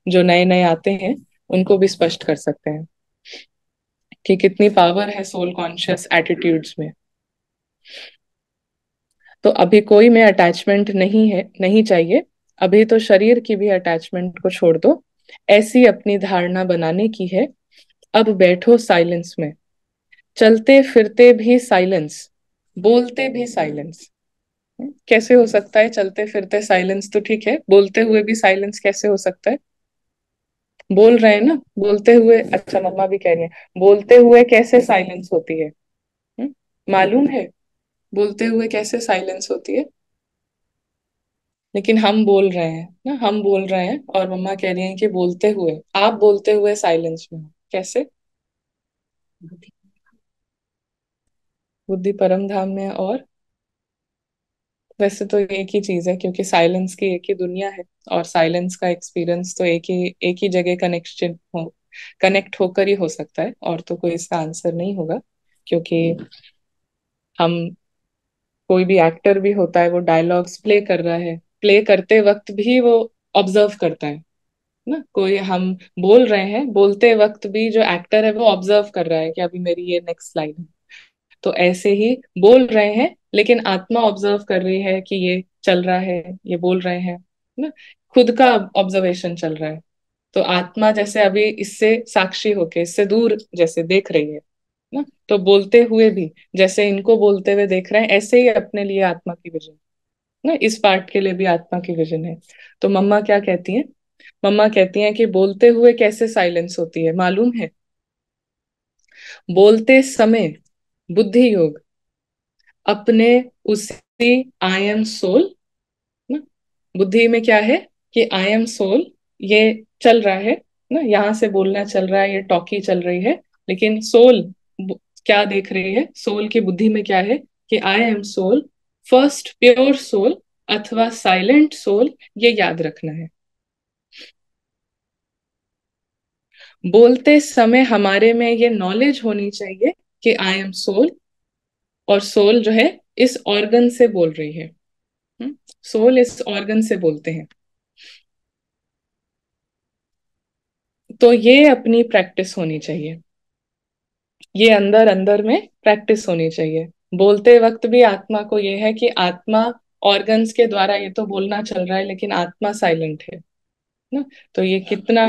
जो नए नए आते हैं उनको भी स्पष्ट कर सकते हैं कि कितनी पावर है सोल कॉन्शियस एटीट्यूड्स में। तो अभी कोई में अटैचमेंट नहीं है, नहीं चाहिए। अभी तो शरीर की भी अटैचमेंट को छोड़ दो, ऐसी अपनी धारणा बनाने की है। अब बैठो साइलेंस में, चलते फिरते भी साइलेंस, बोलते भी साइलेंस। कैसे हो सकता है चलते फिरते साइलेंस? तो ठीक है, बोलते हुए भी साइलेंस कैसे हो सकता है? बोल रहे हैं ना, बोलते हुए, अच्छा मम्मा भी कह रही है, बोलते हुए कैसे साइलेंस होती है? मालूम है बोलते हुए कैसे साइलेंस होती है? लेकिन हम बोल रहे हैं ना, हम बोल रहे हैं और मम्मा कह रही हैं कि बोलते हुए, आप बोलते हुए साइलेंस में हो, कैसे? बुद्धि। बुद्धि परम धाम में, और वैसे तो एक ही चीज है, क्योंकि साइलेंस की एक ही दुनिया है, और साइलेंस का एक्सपीरियंस तो एक ही जगह कनेक्ट होकर ही हो सकता है, और तो कोई इसका आंसर नहीं होगा। क्योंकि हम, कोई भी एक्टर भी होता है, वो डायलॉग्स प्ले कर रहा है, प्ले करते वक्त भी वो ऑब्जर्व करता है ना। कोई हम बोल रहे हैं, बोलते वक्त भी जो एक्टर है वो ऑब्जर्व कर रहा है कि अभी मेरी ये नेक्स्ट लाइन है। तो ऐसे ही बोल रहे हैं, लेकिन आत्मा ऑब्जर्व कर रही है कि ये चल रहा है, ये बोल रहे हैं ना। खुद का ऑब्जर्वेशन चल रहा है। तो आत्मा जैसे अभी इससे साक्षी होके, इससे दूर जैसे देख रही है ना, तो बोलते हुए भी जैसे इनको बोलते हुए देख रहे हैं, ऐसे ही अपने लिए आत्मा की विजन ना, इस पार्ट के लिए भी आत्मा की विजन है। तो मम्मा क्या कहती हैं? मम्मा कहती हैं कि बोलते हुए कैसे साइलेंस होती है मालूम है? बोलते समय बुद्धि योग अपने उसी आई एम सोल ना, बुद्धि में क्या है कि आई एम सोल, ये चल रहा है ना, यहाँ से बोलना चल रहा है, ये टॉकी चल रही है, लेकिन सोल क्या देख रही है? सोल की बुद्धि में क्या है कि I am soul, first pure soul अथवा साइलेंट सोल, ये याद रखना है। बोलते समय हमारे में ये नॉलेज होनी चाहिए कि आई एम सोल, और सोल जो है इस ऑर्गन से बोल रही है। सोल इस ऑर्गन से बोलते हैं। तो ये अपनी प्रैक्टिस होनी चाहिए, ये अंदर अंदर में प्रैक्टिस होनी चाहिए। बोलते वक्त भी आत्मा को ये है कि आत्मा ऑर्गन्स के द्वारा ये तो बोलना चल रहा है, लेकिन आत्मा साइलेंट है ना। तो ये कितना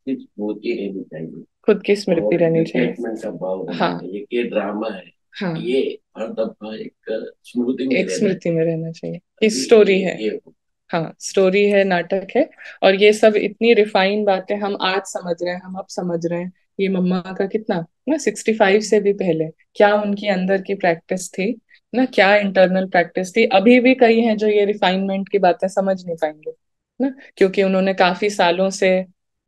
होती रहनी चाहिए, खुद की स्मृति रहनी चाहिए। का भाव होना हाँ चाहिए कि ड्रामा है, हाँ ये हर दफा एक स्मृति में रहना चाहिए कि स्टोरी है। हाँ, स्टोरी है, नाटक है। और ये सब इतनी रिफाइन बातें हम आज समझ रहे हैं, हम अब समझ रहे हैं। ये मम्मा का कितना ना, 65 से भी पहले क्या उनकी अंदर की प्रैक्टिस थी ना, क्या इंटरनल प्रैक्टिस थी। अभी भी कई हैं जो ये रिफाइनमेंट की बातें समझ नहीं पाएंगे ना, क्योंकि उन्होंने काफी सालों से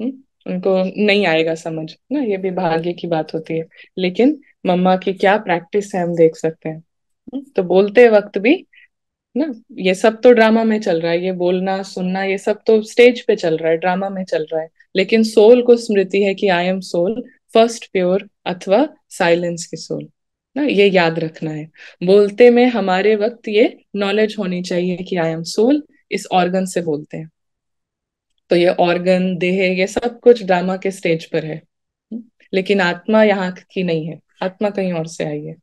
उनको नहीं आएगा समझ ना, ये भी भाग्य की बात होती है। लेकिन मम्मा की क्या प्रैक्टिस है हम देख सकते हैं। तो बोलते वक्त भी ना, ये सब तो ड्रामा में चल रहा है, ये बोलना सुनना ये सब तो स्टेज पे चल रहा है, ड्रामा में चल रहा है। लेकिन सोल को स्मृति है कि I am soul, first pure अथवा साइलेंस की सोल ना, ये याद रखना है। बोलते में हमारे वक्त ये नॉलेज होनी चाहिए कि आई एम सोल, इस ऑर्गन से बोलते हैं। तो ये ऑर्गन देह ये सब कुछ ड्रामा के स्टेज पर है। लेकिन आत्मा यहाँ की नहीं है, आत्मा कहीं और से आई है।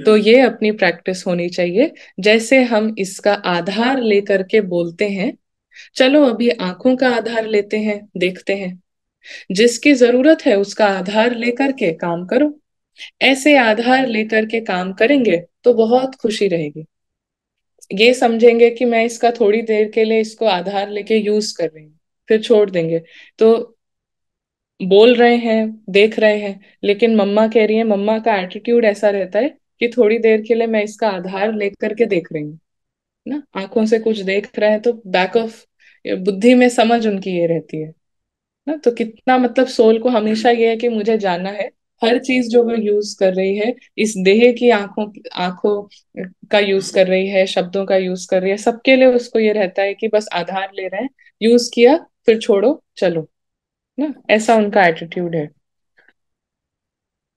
तो ये अपनी प्रैक्टिस होनी चाहिए। जैसे हम इसका आधार लेकर के बोलते हैं, चलो अभी आंखों का आधार लेते हैं, देखते हैं, जिसकी जरूरत है उसका आधार लेकर के काम करो। ऐसे आधार लेकर के काम करेंगे तो बहुत खुशी रहेगी। ये समझेंगे कि मैं इसका थोड़ी देर के लिए इसको आधार लेके यूज कर रही हूँ, फिर छोड़ देंगे। तो बोल रहे हैं, देख रहे हैं, लेकिन मम्मा कह रही है, मम्मा का एटीट्यूड ऐसा रहता है कि थोड़ी देर के लिए मैं इसका आधार लेकर के देख रही हूँ ना। आंखों से कुछ देख रहे हैं तो बैक ऑफ बुद्धि में समझ उनकी ये रहती है ना। तो कितना मतलब सोल को हमेशा ये है कि मुझे जाना है। हर चीज जो वो यूज कर रही है, इस देह की आंखों आंखों का यूज कर रही है, शब्दों का यूज कर रही है, सबके लिए उसको ये रहता है कि बस आधार ले रहे हैं, यूज किया फिर छोड़ो चलो ना, ऐसा उनका एटीट्यूड है।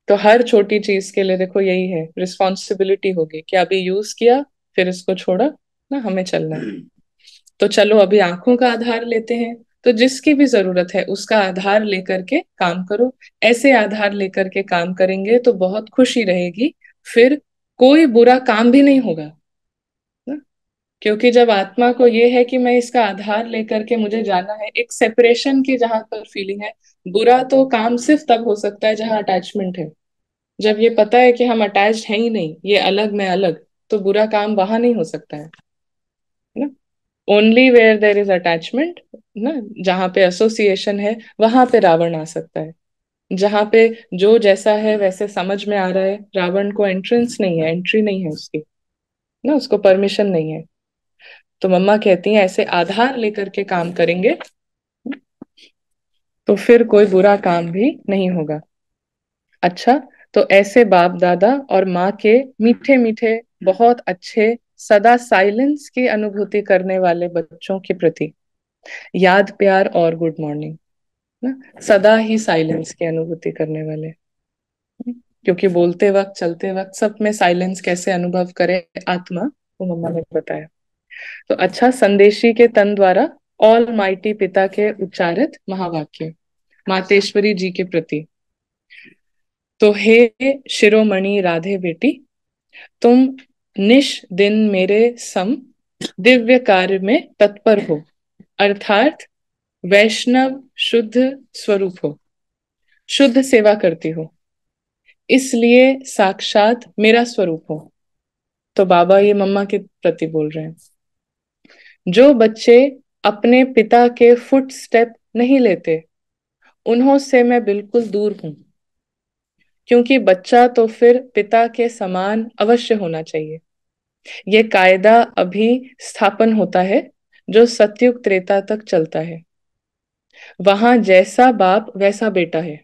तो हर छोटी चीज के लिए देखो यही है, रिस्पॉन्सिबिलिटी होगी कि अभी यूज किया फिर इसको छोड़ा ना, हमें चलना है। तो चलो अभी आंखों का आधार लेते हैं, तो जिसकी भी जरूरत है उसका आधार लेकर के काम करो। ऐसे आधार लेकर के काम करेंगे तो बहुत खुशी रहेगी, फिर कोई बुरा काम भी नहीं होगा ना। क्योंकि जब आत्मा को ये है कि मैं इसका आधार लेकर के मुझे जाना है, एक सेपरेशन की जहां पर फीलिंग है, बुरा तो काम सिर्फ तब हो सकता है जहां अटैचमेंट है। जब ये पता है कि हम अटैच्ड हैं ही नहीं, ये अलग मैं अलग, तो बुरा काम वहां नहीं हो सकता है ना। Only where there is attachment ना, जहाँ पे एसोसिएशन है वहां पे रावण आ सकता है। जहाँ पे जो जैसा है वैसे समझ में आ रहा है, रावण को एंट्रेंस नहीं है, एंट्री नहीं है उसकी। ना, उसको परमिशन नहीं है। तो मम्मा कहती हैं ऐसे आधार लेकर के काम करेंगे तो फिर कोई बुरा काम भी नहीं होगा। अच्छा, तो ऐसे बाप दादा और माँ के मीठे मीठे, बहुत अच्छे, सदा साइलेंस की अनुभूति करने वाले बच्चों के प्रति याद, प्यार और गुड मॉर्निंग। ना, सदा ही साइलेंस की अनुभूति करने वाले। क्योंकि बोलते वक्त, चलते वक्त सब में साइलेंस कैसे अनुभव करे आत्मा, वो मम्मा ने बताया। तो अच्छा, संदेशी के तन द्वारा ऑल माइटी पिता के उच्चारित महावाक्य मातेश्वरी जी के प्रति। तो हे शिरोमणि राधे बेटी, तुम निश दिन मेरे सम दिव्य कार्य में तत्पर हो, अर्थात वैष्णव शुद्ध स्वरूप हो, शुद्ध सेवा करती हो, इसलिए साक्षात मेरा स्वरूप हो। तो बाबा ये मम्मा के प्रति बोल रहे हैं। जो बच्चे अपने पिता के फुट स्टेप नहीं लेते, उन्हों से मैं बिल्कुल दूर हूं, क्योंकि बच्चा तो फिर पिता के समान अवश्य होना चाहिए। ये कायदा अभी स्थापन होता है जो सतयुग त्रेता तक चलता है। वहां जैसा बाप वैसा बेटा है,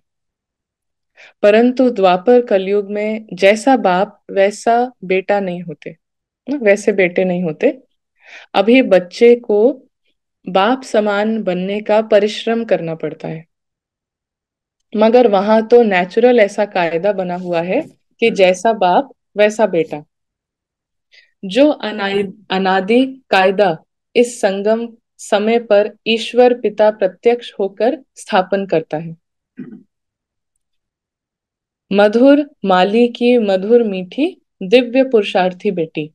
परंतु द्वापर कलयुग में जैसा बाप वैसा बेटा नहीं होते, वैसे बेटे नहीं होते। अभी बच्चे को बाप समान बनने का परिश्रम करना पड़ता है, मगर वहां तो नेचुरल ऐसा कायदा बना हुआ है कि जैसा बाप वैसा बेटा। जो अनादि कायदा इस संगम समय पर ईश्वर पिता प्रत्यक्ष होकर स्थापन करता है। मधुर माली की मधुर मीठी दिव्य पुरुषार्थी बेटी,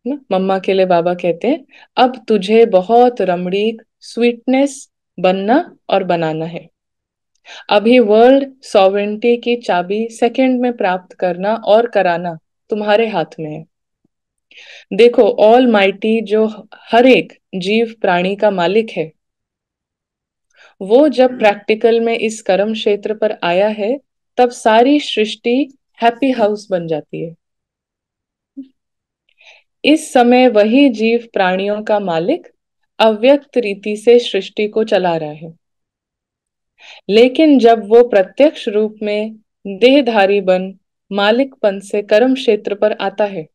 ना, मम्मा के लिए बाबा कहते हैं अब तुझे बहुत रमणीक स्वीटनेस बनना और बनाना है। अभी वर्ल्ड सॉवरेंटी की चाबी सेकंड में प्राप्त करना और कराना तुम्हारे हाथ में है। देखो, ऑल माइटी जो हर एक जीव प्राणी का मालिक है, वो जब प्रैक्टिकल में इस कर्म क्षेत्र पर आया है, तब सारी सृष्टि हैप्पी हाउस बन जाती है। इस समय वही जीव प्राणियों का मालिक अव्यक्त रीति से सृष्टि को चला रहा है। लेकिन जब वो प्रत्यक्ष रूप में देहधारी बन मालिकपन से कर्म क्षेत्र पर आता है,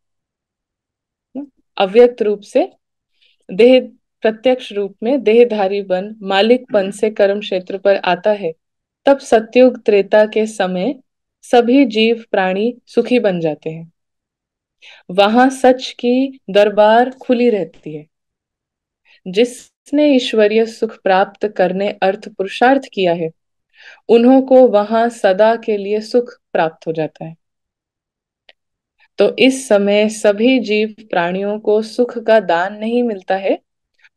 अव्यक्त रूप से देह प्रत्यक्ष रूप में देहधारी बन मालिकपन से कर्म क्षेत्र पर आता है, तब सतयुग त्रेता के समय सभी जीव प्राणी सुखी बन जाते हैं। वहां सच की दरबार खुली रहती है। जिसने ईश्वरीय सुख प्राप्त करने अर्थ पुरुषार्थ किया है, उन्हों को वहां सदा के लिए सुख प्राप्त हो जाता है। तो इस समय सभी जीव प्राणियों को सुख का दान नहीं मिलता है,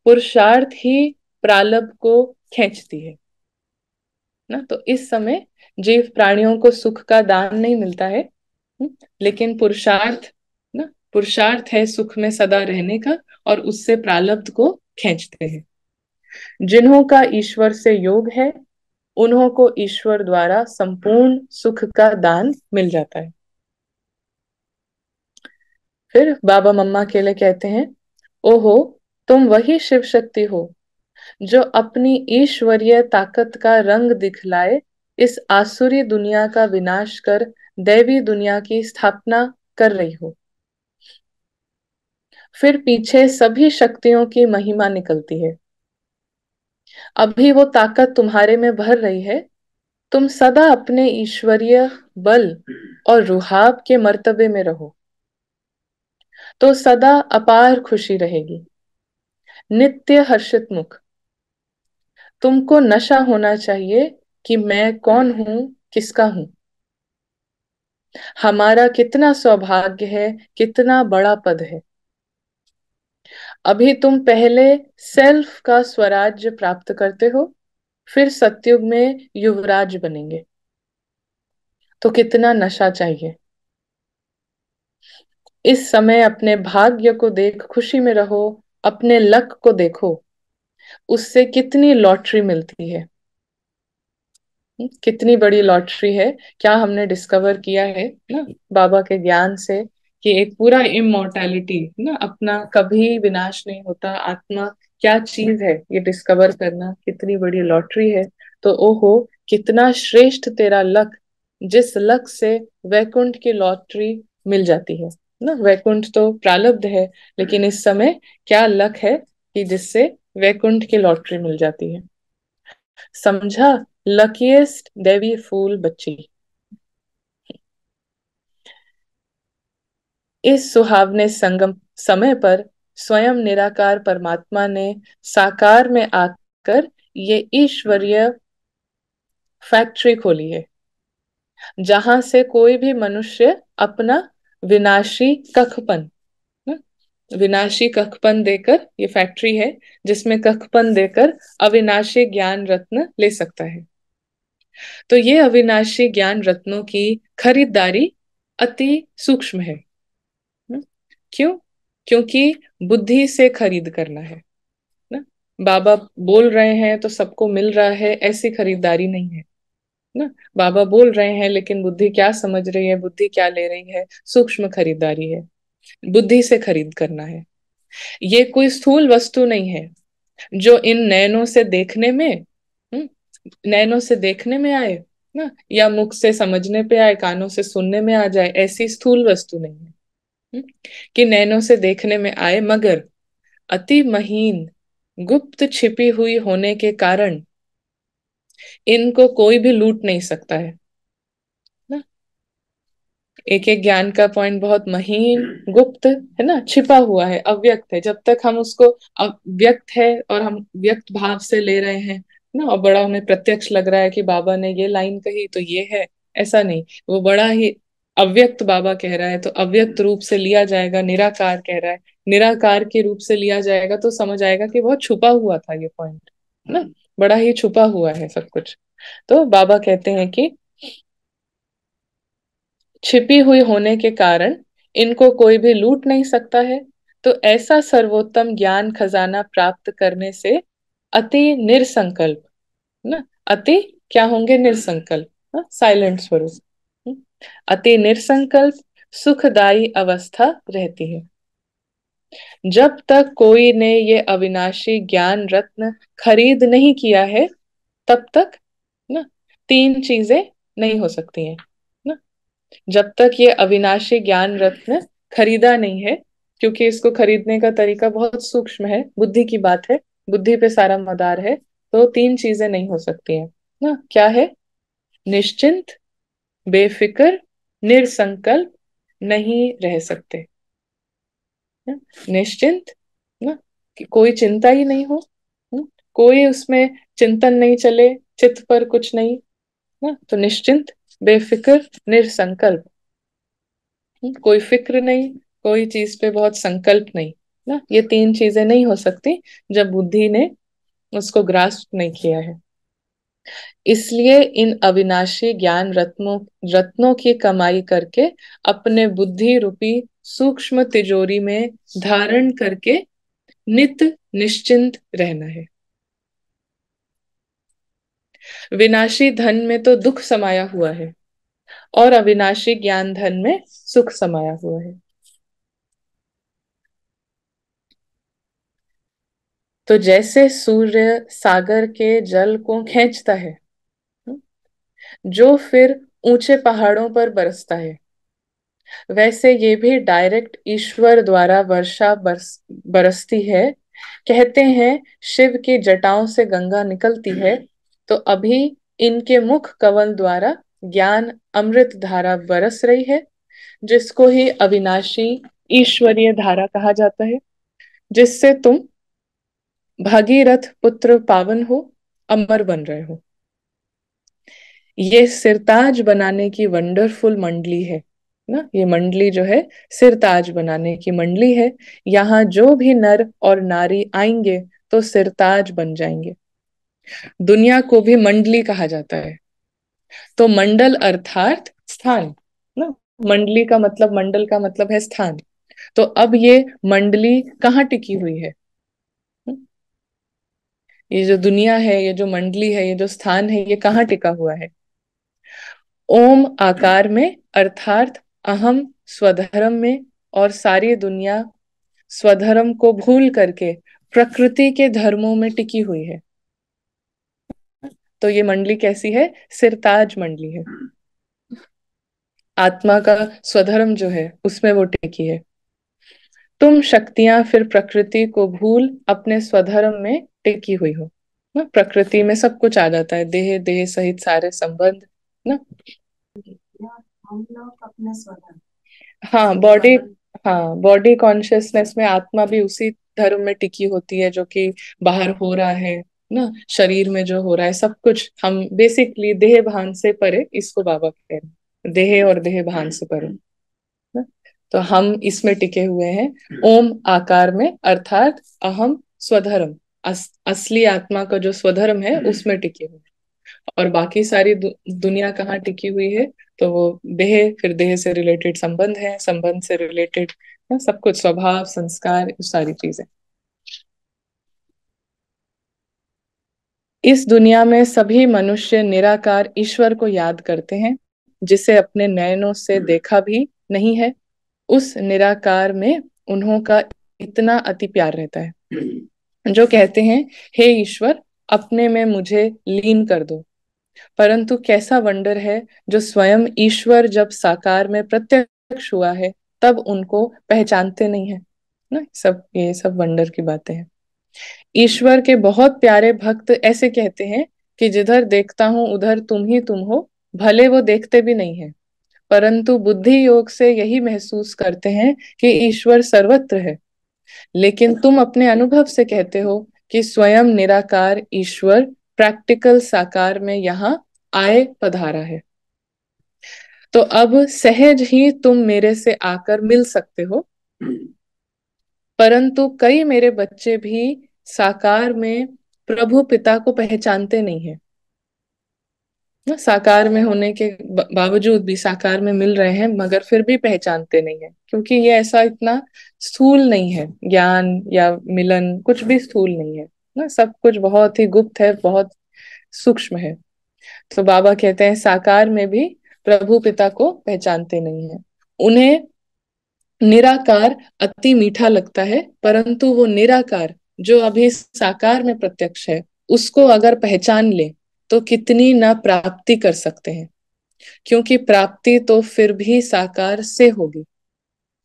पुरुषार्थ ही प्रारब्ध को खींचती है। ना, तो इस समय जीव प्राणियों को सुख का दान नहीं मिलता है, लेकिन पुरुषार्थ, ना, पुरुषार्थ है सुख में सदा रहने का, और उससे प्रारब्ध को खींचते हैं। जिन्हों का ईश्वर से योग है, उन्हों को ईश्वर द्वारा संपूर्ण सुख का दान मिल जाता है। फिर बाबा मम्मा के लिए कहते हैं, ओहो, तुम वही शिव शक्ति हो जो अपनी ईश्वरीय ताकत का रंग दिखलाए इस आसुरी दुनिया का विनाश कर दैवी दुनिया की स्थापना कर रही हो। फिर पीछे सभी शक्तियों की महिमा निकलती है। अभी वो ताकत तुम्हारे में भर रही है। तुम सदा अपने ईश्वरीय बल और रुहाब के मर्तबे में रहो, तो सदा अपार खुशी रहेगी, नित्य हर्षित मुख। तुमको नशा होना चाहिए कि मैं कौन हूं, किसका हूं, हमारा कितना सौभाग्य है, कितना बड़ा पद है। अभी तुम पहले सेल्फ का स्वराज्य प्राप्त करते हो, फिर सतयुग में युवराज बनेंगे। तो कितना नशा चाहिए। इस समय अपने भाग्य को देख खुशी में रहो, अपने लक को देखो, उससे कितनी लॉटरी मिलती है। कितनी बड़ी लॉटरी है। क्या हमने डिस्कवर किया है ना, बाबा के ज्ञान से, कि एक पूरा इमोर्टैलिटी ना, अपना कभी विनाश नहीं होता, आत्मा क्या चीज है ये डिस्कवर करना कितनी बड़ी लॉटरी है। तो ओहो, कितना श्रेष्ठ तेरा लक, जिस लक से वैकुंठ की लॉटरी मिल जाती है ना। वैकुंठ तो प्रारब्ध है, लेकिन इस समय क्या लक है कि जिससे वैकुंठ की लॉटरी मिल जाती है। समझा, लकीएस्ट देवी फूल बच्ची। इस सुहावने संगम समय पर स्वयं निराकार परमात्मा ने साकार में आकर ये ईश्वरीय फैक्ट्री खोली है, जहां से कोई भी मनुष्य अपना विनाशी कखपन न, विनाशी कखपन देकर, ये फैक्ट्री है जिसमें कखपन देकर अविनाशी ज्ञान रत्न ले सकता है। तो ये अविनाशी ज्ञान रत्नों की खरीदारी अति सूक्ष्म है। न? क्यों? क्योंकि बुद्धि से खरीद करना है ना। बाबा बोल रहे हैं तो सबको मिल रहा है, ऐसी खरीदारी नहीं है ना। बाबा बोल रहे हैं लेकिन बुद्धि क्या समझ रही है, बुद्धि क्या ले रही है, सूक्ष्म खरीदारी है। बुद्धि से खरीद करना है। ये कोई स्थूल वस्तु नहीं है जो इन नयनों से देखने में, नैनों से देखने में आए ना, या मुख से समझने पे आए, कानों से सुनने में आ जाए, ऐसी स्थूल वस्तु नहीं है। हम्म, कि नैनों से देखने में आए मगर अति महीन गुप्त छिपी हुई होने के कारण इनको कोई भी लूट नहीं सकता है ना। एक एक ज्ञान का पॉइंट बहुत महीन, गुप्त है ना, छिपा हुआ है, अव्यक्त है। जब तक हम उसको अव्यक्त है और हम व्यक्त भाव से ले रहे हैं ना, और बड़ा हमें प्रत्यक्ष लग रहा है कि बाबा ने ये लाइन कही तो ये है, ऐसा नहीं। वो बड़ा ही अव्यक्त बाबा कह रहा है तो अव्यक्त रूप से लिया जाएगा, निराकार कह रहा है निराकार के रूप से लिया जाएगा, तो समझ आएगा कि बहुत छुपा हुआ था ये पॉइंट ना, बड़ा ही छुपा हुआ है सब कुछ। तो बाबा कहते हैं कि छिपी हुई होने के कारण इनको कोई भी लूट नहीं सकता है। तो ऐसा सर्वोत्तम ज्ञान खजाना प्राप्त करने से अति निरसंकल्प ना, अति क्या होंगे, निरसंकल्प, साइलेंट स्वरूप, हम्म, अति निरसंकल्प सुखदायी अवस्था रहती है। जब तक कोई ने ये अविनाशी ज्ञान रत्न खरीद नहीं किया है, तब तक ना तीन चीजें नहीं हो सकती हैं ना। जब तक ये अविनाशी ज्ञान रत्न खरीदा नहीं है, क्योंकि इसको खरीदने का तरीका बहुत सूक्ष्म है, बुद्धि की बात है, बुद्धि पे सारा मदार है। तो तीन चीजें नहीं हो सकती हैं ना। क्या है? निश्चिंत, बेफिक्र, निरसंकल्प नहीं रह सकते ना? निश्चिंत ना, कि कोई चिंता ही नहीं हो, न? कोई उसमें चिंतन नहीं चले, चित्त पर कुछ नहीं ना, तो निश्चिंत, बेफिक्र, निरसंकल्प। कोई फिक्र नहीं, कोई चीज पे बहुत संकल्प नहीं ना। ये तीन चीजें नहीं हो सकती जब बुद्धि ने उसको ग्रास्प नहीं किया है। इसलिए इन अविनाशी ज्ञान रत्नों रत्नों की कमाई करके अपने बुद्धि रूपी सूक्ष्म तिजोरी में धारण करके नित निश्चिंत रहना है। विनाशी धन में तो दुख समाया हुआ है और अविनाशी ज्ञान धन में सुख समाया हुआ है। तो जैसे सूर्य सागर के जल को खींचता है, जो फिर ऊंचे पहाड़ों पर बरसता है, वैसे ये भी डायरेक्ट ईश्वर द्वारा वर्षा बरसती है। कहते हैं शिव की जटाओं से गंगा निकलती है, तो अभी इनके मुख कवल द्वारा ज्ञान अमृत धारा बरस रही है, जिसको ही अविनाशी ईश्वरीय धारा कहा जाता है, जिससे तुम भागीरथ पुत्र पावन हो, अमर बन रहे हो। ये सिरताज बनाने की वंडरफुल मंडली है ना। ये मंडली जो है सिरताज बनाने की मंडली है। यहाँ जो भी नर और नारी आएंगे तो सिरताज बन जाएंगे। दुनिया को भी मंडली कहा जाता है। तो मंडल अर्थात स्थान ना, मंडली का मतलब, मंडल का मतलब है स्थान। तो अब ये मंडली कहाँ टिकी हुई है? ये जो दुनिया है, ये जो मंडली है, ये जो स्थान है, ये कहाँ टिका हुआ है? ओम आकार में, अर्थात अहम स्वधर्म में और सारी दुनिया स्वधर्म को भूल करके प्रकृति के धर्मों में टिकी हुई है। तो ये मंडली कैसी है? सिरताज मंडली है। आत्मा का स्वधर्म जो है उसमें वो टिकी है। तुम शक्तियां फिर प्रकृति को भूल अपने स्वधर्म में टिकी हुई हो ना। प्रकृति में सब कुछ आ जाता है, देह देह सहित सारे संबंध ना। हम लोग अपने स्वधर्म, हाँ बॉडी, हाँ बॉडी कॉन्शियसनेस में आत्मा भी उसी धर्म में टिकी होती है जो कि बाहर हो रहा है ना, शरीर में जो हो रहा है सब कुछ। हम बेसिकली देह भान से परे, इसको बाबा कह रहे हैं, देह और देह भान से परे ना। तो हम इसमें टिके हुए हैं ओम आकार में, अर्थात अहम स्वधर्म, असली आत्मा का जो स्वधर्म है उसमें टिके हुए हैं। और बाकी सारी दुनिया कहाँ टिकी हुई है? तो वो देह, फिर देह से रिलेटेड संबंध है, संबंध से रिलेटेड सब कुछ, स्वभाव, संस्कार, सारी चीजें। इस दुनिया में सभी मनुष्य निराकार ईश्वर को याद करते हैं, जिसे अपने नयनों से देखा भी नहीं है। उस निराकार में उन्हों का इतना अति प्यार रहता है, जो कहते हैं, हे ईश्वर, अपने में मुझे लीन कर दो। परंतु कैसा वंडर है, जो स्वयं ईश्वर जब साकार में प्रत्यक्ष हुआ है तब उनको पहचानते नहीं है ना। सब ये सब वंडर की बातें हैं। ईश्वर के बहुत प्यारे भक्त ऐसे कहते हैं कि जिधर देखता हूं उधर तुम ही तुम हो। भले वो देखते भी नहीं है, परंतु बुद्धि योग से यही महसूस करते हैं कि ईश्वर सर्वत्र है। लेकिन तुम अपने अनुभव से कहते हो कि स्वयं निराकार ईश्वर प्रैक्टिकल साकार में यहाँ आए पधारा है। तो अब सहज ही तुम मेरे से आकर मिल सकते हो, परंतु कई मेरे बच्चे भी साकार में प्रभु पिता को पहचानते नहीं है ना। साकार में होने के बावजूद भी साकार में मिल रहे हैं, मगर फिर भी पहचानते नहीं है, क्योंकि ये ऐसा इतना स्थूल नहीं है। ज्ञान या मिलन कुछ भी स्थूल नहीं है ना, सब कुछ बहुत ही गुप्त है, बहुत सूक्ष्म है। तो बाबा कहते हैं साकार में भी प्रभु पिता को पहचानते नहीं है। उन्हें निराकार अति मीठा लगता है, परंतु वो निराकार जो अभी साकार में प्रत्यक्ष है उसको अगर पहचान ले तो कितनी ना प्राप्ति कर सकते हैं, क्योंकि प्राप्ति तो फिर भी साकार से होगी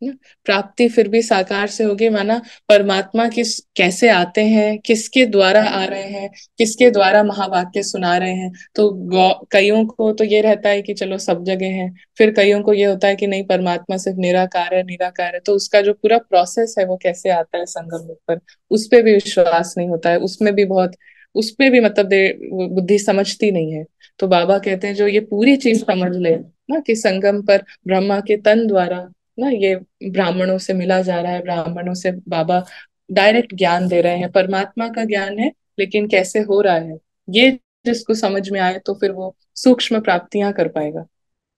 ना। प्राप्ति फिर भी साकार से होगी, माना परमात्मा किस कैसे आते हैं, किसके द्वारा आ रहे हैं, किसके द्वारा महावाक्य सुना रहे हैं। तो कईयों को तो ये रहता है कि चलो सब जगह है, फिर कईयों को ये होता है कि नहीं, परमात्मा सिर्फ निराकार है, निराकार है। तो उसका जो पूरा प्रोसेस है वो कैसे आता है संगम युग पर, उस पर भी विश्वास नहीं होता है, उसमें भी बहुत, उस पे भी मतलब बुद्धि समझती नहीं है। तो बाबा कहते हैं जो ये पूरी चीज समझ ले ना, कि संगम पर ब्रह्मा के तन द्वारा ना ये ब्राह्मणों से मिला जा रहा है, ब्राह्मणों से बाबा डायरेक्ट ज्ञान दे रहे हैं, परमात्मा का ज्ञान है, लेकिन कैसे हो रहा है ये जिसको समझ में आए तो फिर वो सूक्ष्म प्राप्तियां कर पाएगा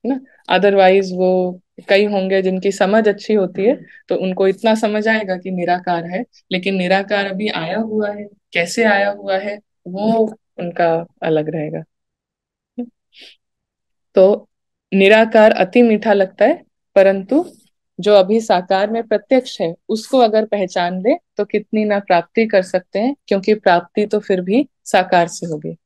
ना। अदरवाइज वो, कई होंगे जिनकी समझ अच्छी होती है तो उनको इतना समझ आएगा कि निराकार है, लेकिन निराकार अभी आया हुआ है, कैसे आया हुआ है वो उनका अलग रहेगा। तो निराकार अति मीठा लगता है, परंतु जो अभी साकार में प्रत्यक्ष है उसको अगर पहचान ले तो कितनी ना प्राप्ति कर सकते हैं, क्योंकि प्राप्ति तो फिर भी साकार से होगी।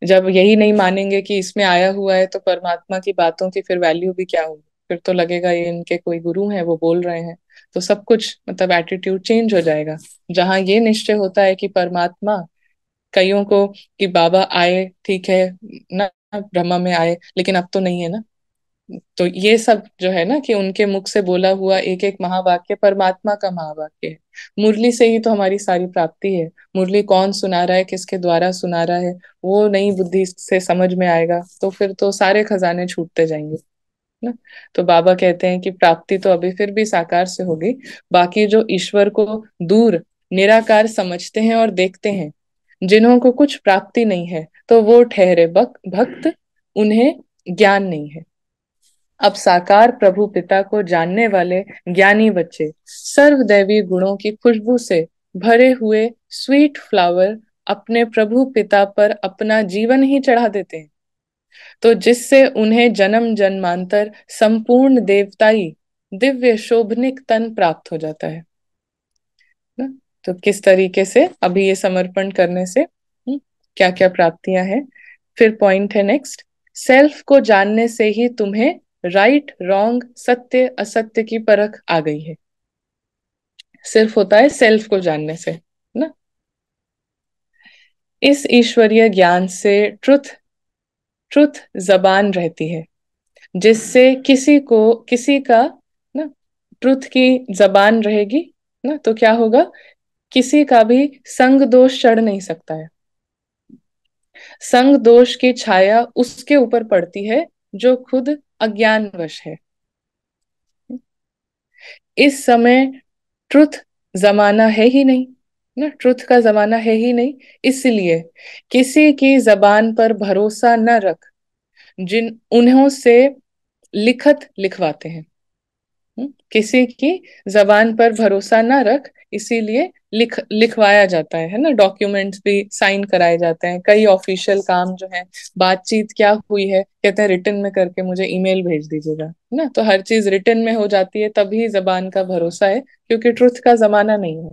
जब यही नहीं मानेंगे कि इसमें आया हुआ है तो परमात्मा की बातों की फिर वैल्यू भी क्या होगी, फिर तो लगेगा ये इनके कोई गुरु हैं वो बोल रहे हैं। तो सब कुछ मतलब एटीट्यूड चेंज हो जाएगा। जहां ये निश्चय होता है कि परमात्मा, कईयों को कि बाबा आए ठीक है ना, ब्रह्मा में आए, लेकिन अब तो नहीं है ना। तो ये सब जो है ना कि उनके मुख से बोला हुआ एक एक महावाक्य परमात्मा का महावाक्य है। मुरली से ही तो हमारी सारी प्राप्ति है। मुरली कौन सुना रहा है, किसके द्वारा सुना रहा है, वो नहीं बुद्धि से समझ में आएगा तो फिर तो सारे खजाने छूटते जाएंगे ना। तो बाबा कहते हैं कि प्राप्ति तो अभी फिर भी साकार से होगी। बाकी जो ईश्वर को दूर निराकार समझते हैं और देखते हैं, जिन्हों को कुछ प्राप्ति नहीं है, तो वो ठहरे भक्त, उन्हें ज्ञान नहीं है। अब साकार प्रभु पिता को जानने वाले ज्ञानी बच्चे सर्वदैवी गुणों की खुशबू से भरे हुए स्वीट फ्लावर अपने प्रभु पिता पर अपना जीवन ही चढ़ा देते हैं, तो जिससे उन्हें जन्म जन्मांतर संपूर्ण देवताई दिव्य शोभनिक तन प्राप्त हो जाता है ना। तो किस तरीके से अभी ये समर्पण करने से क्या क्या प्राप्तियां हैं। फिर पॉइंट है नेक्स्ट, सेल्फ को जानने से ही तुम्हें राइट रॉन्ग सत्य असत्य की परख आ गई है। सिर्फ होता है सेल्फ को जानने से ना। इस ईश्वरीय ज्ञान से ट्रुथ ट्रुथ जबान रहती है, जिससे किसी का ना, ट्रुथ की जबान रहेगी ना, तो क्या होगा, किसी का भी संग दोष चढ़ नहीं सकता है। संग दोष की छाया उसके ऊपर पड़ती है जो खुद अज्ञानवश है। इस समय ट्रुथ जमाना है ही नहीं ना, ट्रुथ का जमाना है ही नहीं, इसलिए किसी की जबान पर भरोसा न रख, जिन उन्हों से लिखत लिखवाते हैं। किसी की जबान पर भरोसा ना रख, इसीलिए लिखवाया जाता है ना, डॉक्यूमेंट्स भी साइन कराए जाते हैं। कई ऑफिशियल काम जो है, बातचीत क्या हुई है कहते हैं रिटन में करके मुझे ईमेल भेज दीजिएगा ना, तो हर चीज रिटन में हो जाती है, तभी जबान का भरोसा है, क्योंकि ट्रुथ का जमाना नहीं है।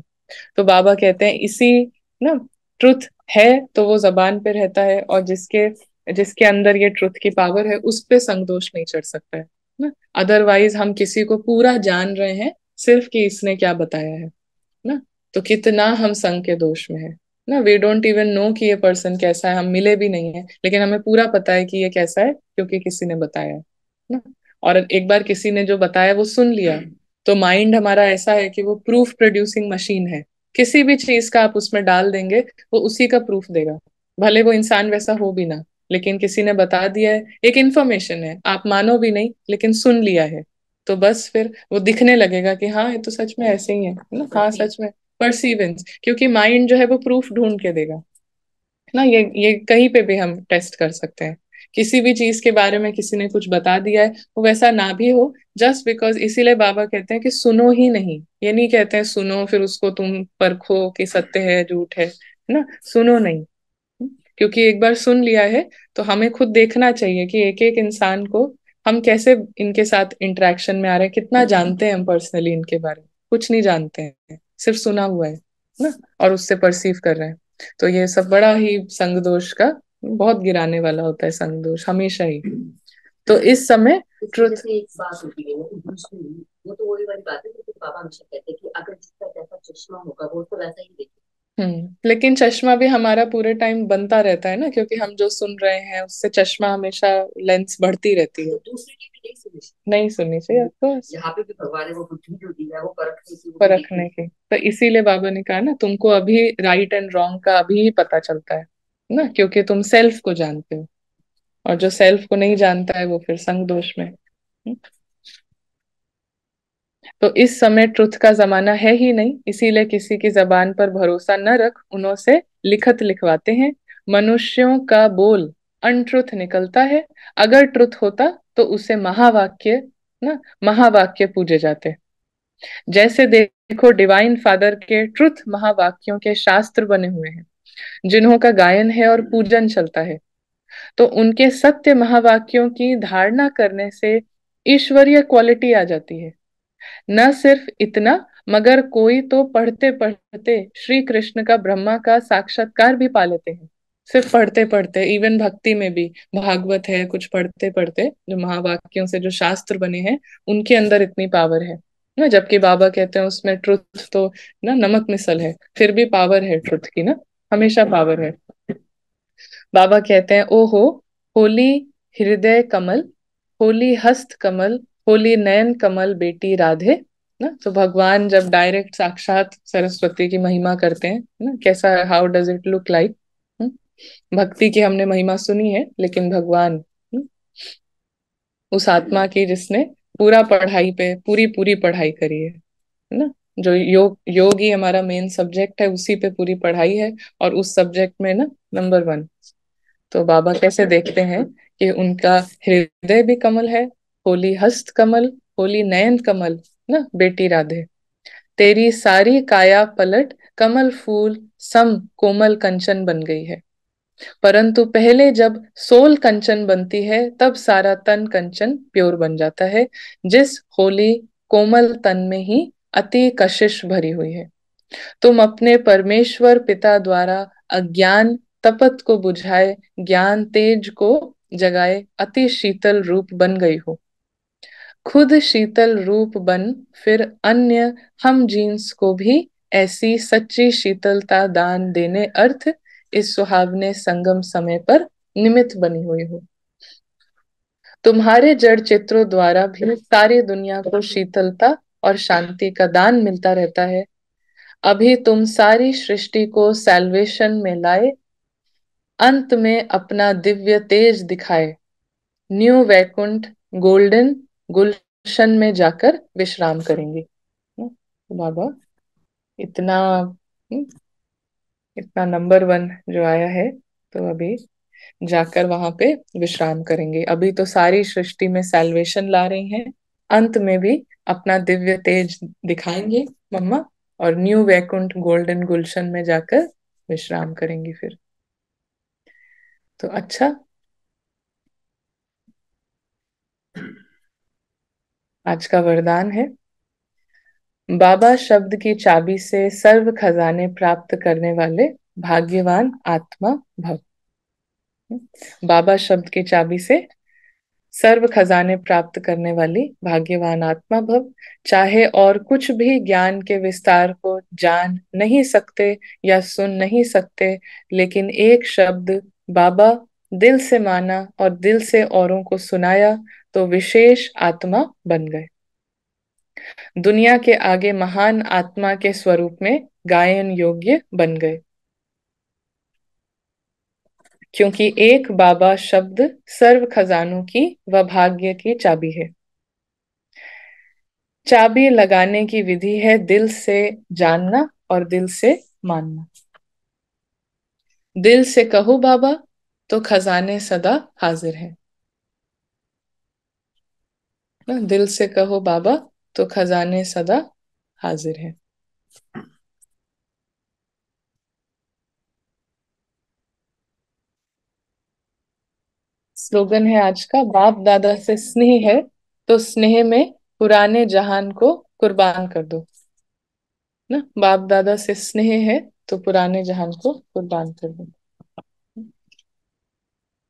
तो बाबा कहते हैं इसी ना, ट्रुथ है तो वो जबान पे रहता है, और जिसके जिसके अंदर ये ट्रुथ की पावर है उस पे संगदोष नहीं चढ़ सकता है ना। अदरवाइज हम किसी को पूरा जान रहे हैं सिर्फ कि इसने क्या बताया है ना, तो कितना हम संग के दोष में है ना। वी डोंट इवन नो कि ये पर्सन कैसा है, हम मिले भी नहीं है, लेकिन हमें पूरा पता है कि ये कैसा है क्योंकि किसी ने बताया है ना। और एक बार किसी ने जो बताया वो सुन लिया, तो माइंड हमारा ऐसा है कि वो प्रूफ प्रोड्यूसिंग मशीन है। किसी भी चीज का आप उसमें डाल देंगे वो उसी का प्रूफ देगा, भले वो इंसान वैसा हो भी ना, लेकिन किसी ने बता दिया है, एक इंफॉर्मेशन है, आप मानो भी नहीं लेकिन सुन लिया है, तो बस फिर वो दिखने लगेगा कि हाँ ये तो सच में ऐसे ही है ना, हाँ सच में। परसीवेंस, क्योंकि माइंड जो है वो प्रूफ ढूंढ के देगा ना। ये कहीं पे भी हम टेस्ट कर सकते हैं, किसी भी चीज के बारे में किसी ने कुछ बता दिया है, वो वैसा ना भी हो, जस्ट बिकॉज, इसीलिए बाबा कहते हैं कि सुनो ही नहीं, ये नहीं कहते हैं सुनो फिर उसको तुम परखो कि सत्य है झूठ है ना, सुनो नहीं। क्योंकि एक बार सुन लिया है तो हमें खुद देखना चाहिए कि एक एक इंसान को हम कैसे इनके साथ इंटरेक्शन में आ रहे हैं, कितना जानते हैं हम पर्सनली इनके बारे में, कुछ नहीं जानते हैं, सिर्फ सुना हुआ है ना, और उससे परसीव कर रहे हैं। तो ये सब बड़ा ही संग दोष का बहुत गिराने वाला होता है, संग दोष हमेशा ही। तो इस समय ट्रुथ, जैसे एक बात होती है ना कि दूसरी, वो तो वही वाली बात है कि पापा हमेशा कहते हैं कि अगर जिसका जैसा चश्मा होगा वो तो वैसा ही देखेगा। लेकिन चश्मा भी हमारा पूरे टाइम बनता रहता है ना, क्योंकि हम जो सुन रहे हैं उससे चश्मा हमेशा लेंस बढ़ती रहती है। तो दूसरे की भी नहीं सुनी, नहीं सुननी चाहिए आपको, यहाँ पे भी भगवान ने वो बुद्धि जो दी है वो परखने की, वो परखने की। तो इसीलिए बाबा ने कहा ना, तुमको अभी राइट एंड रॉन्ग का अभी ही पता चलता है ना, क्योंकि तुम सेल्फ को जानते हो, और जो सेल्फ को नहीं जानता है वो फिर संग दोष में है। तो इस समय ट्रुथ का जमाना है ही नहीं, इसीलिए किसी की जबान पर भरोसा न रख, उन्हों से लिखत लिखवाते हैं। मनुष्यों का बोल अनट्रुथ निकलता है, अगर ट्रुथ होता तो उसे महावाक्य ना, महावाक्य पूजे जाते। जैसे देखो डिवाइन फादर के ट्रुथ महावाक्यों के शास्त्र बने हुए हैं, जिन्हों का गायन है और पूजन चलता है, तो उनके सत्य महावाक्यों की धारणा करने से ईश्वरीय क्वालिटी आ जाती है। न सिर्फ इतना, मगर कोई तो पढ़ते पढ़ते श्री कृष्ण का ब्रह्मा का साक्षात्कार भी पा लेते हैं। सिर्फ पढ़ते पढ़ते, इवन भक्ति में भी, भागवत है, कुछ पढ़ते पढ़ते जो महावाक्यों से जो शास्त्र बने हैं उनके अंदर इतनी पावर है ना। जबकि बाबा कहते हैं उसमें ट्रुथ तो ना नमक मिसल है, फिर भी पावर है ट्रुथ की ना, हमेशा पावर है। बाबा कहते हैं ओहो, होली हृदय कमल, होली हस्त कमल, होली नयन कमल बेटी राधे ना। तो भगवान जब डायरेक्ट साक्षात सरस्वती की महिमा करते हैं ना, कैसा, how does it look like. भक्ति की हमने महिमा सुनी है, लेकिन भगवान, उस आत्मा की जिसने पूरा पढ़ाई पे पूरी पूरी पढ़ाई करी है ना, जो योग ही हमारा मेन सब्जेक्ट है, उसी पे पूरी पढ़ाई है, और उस सब्जेक्ट में ना नंबर वन। तो बाबा कैसे देखते हैं कि उनका हृदय भी कमल है, होली हस्त कमल, होली नयन कमल ना बेटी राधे। तेरी सारी काया पलट कमल फूल सम कोमल कंचन बन गई है, परंतु पहले जब सोल कंचन बनती है तब सारा तन कंचन प्योर बन जाता है। जिस होली कोमल तन में ही अति कशिश भरी हुई है। तुम अपने परमेश्वर पिता द्वारा अज्ञान तपत को बुझाए, ज्ञान तेज को जगाए अति शीतल रूप बन गई हो। खुद शीतल रूप बन फिर अन्य हम जीन्स को भी ऐसी सच्ची शीतलता दान देने अर्थ इस सुहावने संगम समय पर निमित्त बनी हुई हो। तुम्हारे जड़ चित्रों द्वारा भी सारी दुनिया को शीतलता और शांति का दान मिलता रहता है। अभी तुम सारी सृष्टि को सैल्वेशन में लाए, अंत में अपना दिव्य तेज दिखाए, न्यू वैकुंठ गोल्डन गुलशन में जाकर विश्राम करेंगे। बाबा इतना इतना नंबर वन जो आया है, तो अभी जाकर वहां पे विश्राम करेंगे। अभी तो सारी सृष्टि में सैल्वेशन ला रही हैं, अंत में भी अपना दिव्य तेज दिखाएंगे मम्मा, और न्यू वैकुंठ गोल्डन गुलशन में जाकर विश्राम करेंगी फिर। तो अच्छा, आज का वरदान है, बाबा शब्द की चाबी से सर्व खजाने प्राप्त करने वाले भाग्यवान आत्मा भव। बाबा शब्द की चाबी से सर्व खजाने प्राप्त करने वाली भाग्यवान आत्मा भव। चाहे और कुछ भी ज्ञान के विस्तार को जान नहीं सकते या सुन नहीं सकते, लेकिन एक शब्द बाबा दिल से माना और दिल से औरों को सुनाया तो विशेष आत्मा बन गए। दुनिया के आगे महान आत्मा के स्वरूप में गायन योग्य बन गए, क्योंकि एक बाबा शब्द सर्व खजानों की व भाग्य की चाबी है। चाबी लगाने की विधि है दिल से जानना और दिल से मानना। दिल से कहो बाबा तो खजाने सदा हाजिर हैं। ना, दिल से कहो बाबा तो खजाने सदा हाजिर हैं। स्लोगन है आज का, बाप दादा से स्नेह है तो स्नेह में पुराने जहान को कुर्बान कर दो। ना, बाप दादा से स्नेह है तो पुराने जहान को कुर्बान कर दो।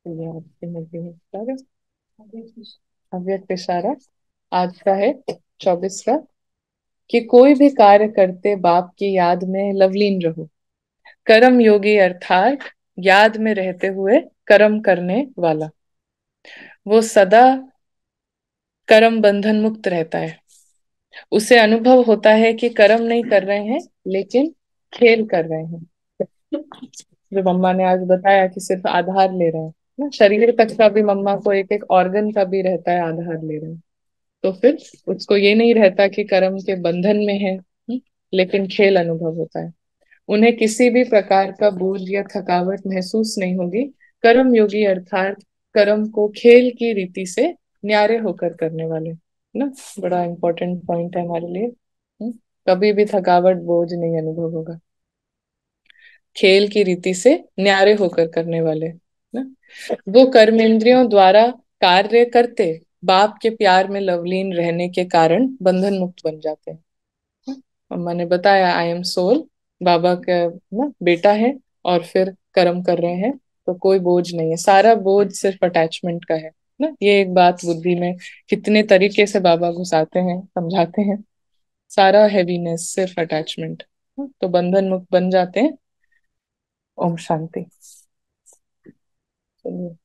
तो ये आपके नजर में इशारा, अव्यक्त इशारा आज का है 24 का, कि कोई भी कार्य करते बाप की याद में लवलीन रहो। कर्म योगी अर्थात याद में रहते हुए कर्म करने वाला, वो सदा कर्म बंधन मुक्त रहता है। उसे अनुभव होता है कि कर्म नहीं कर रहे हैं, लेकिन खेल कर रहे हैं। जो मम्मा ने आज बताया कि सिर्फ आधार ले रहे हैं ना, शरीर तक का भी मम्मा को एक एक ऑर्गन का भी रहता है आधार ले रहे हैं, तो फिर उसको ये नहीं रहता कि कर्म के बंधन में है, लेकिन खेल अनुभव होता है। उन्हें किसी भी प्रकार का बोझ या थकावट महसूस नहीं होगी। कर्म योगी अर्थात कर्म को खेल की रीति से न्यारे होकर करने वाले ना, बड़ा इंपॉर्टेंट पॉइंट है हमारे लिए। कभी भी थकावट बोझ नहीं अनुभव होगा, खेल की रीति से न्यारे होकर करने वाले ना। वो कर्मेंद्रियों द्वारा कार्य करते बाप के प्यार में लवलीन रहने के कारण बंधन मुक्त बन जाते हैं। अम्मा ने बताया आई एम सोल, बाबा का ना बेटा है, और फिर कर्म कर रहे हैं, तो कोई बोझ नहीं है, सारा बोझ सिर्फ अटैचमेंट का है ना। ये एक बात बुद्धि में कितने तरीके से बाबा घुसाते हैं, समझाते हैं। सारा हैवीनेस सिर्फ अटैचमेंट, तो बंधन मुक्त बन जाते हैं। ओम शांति। चलिए।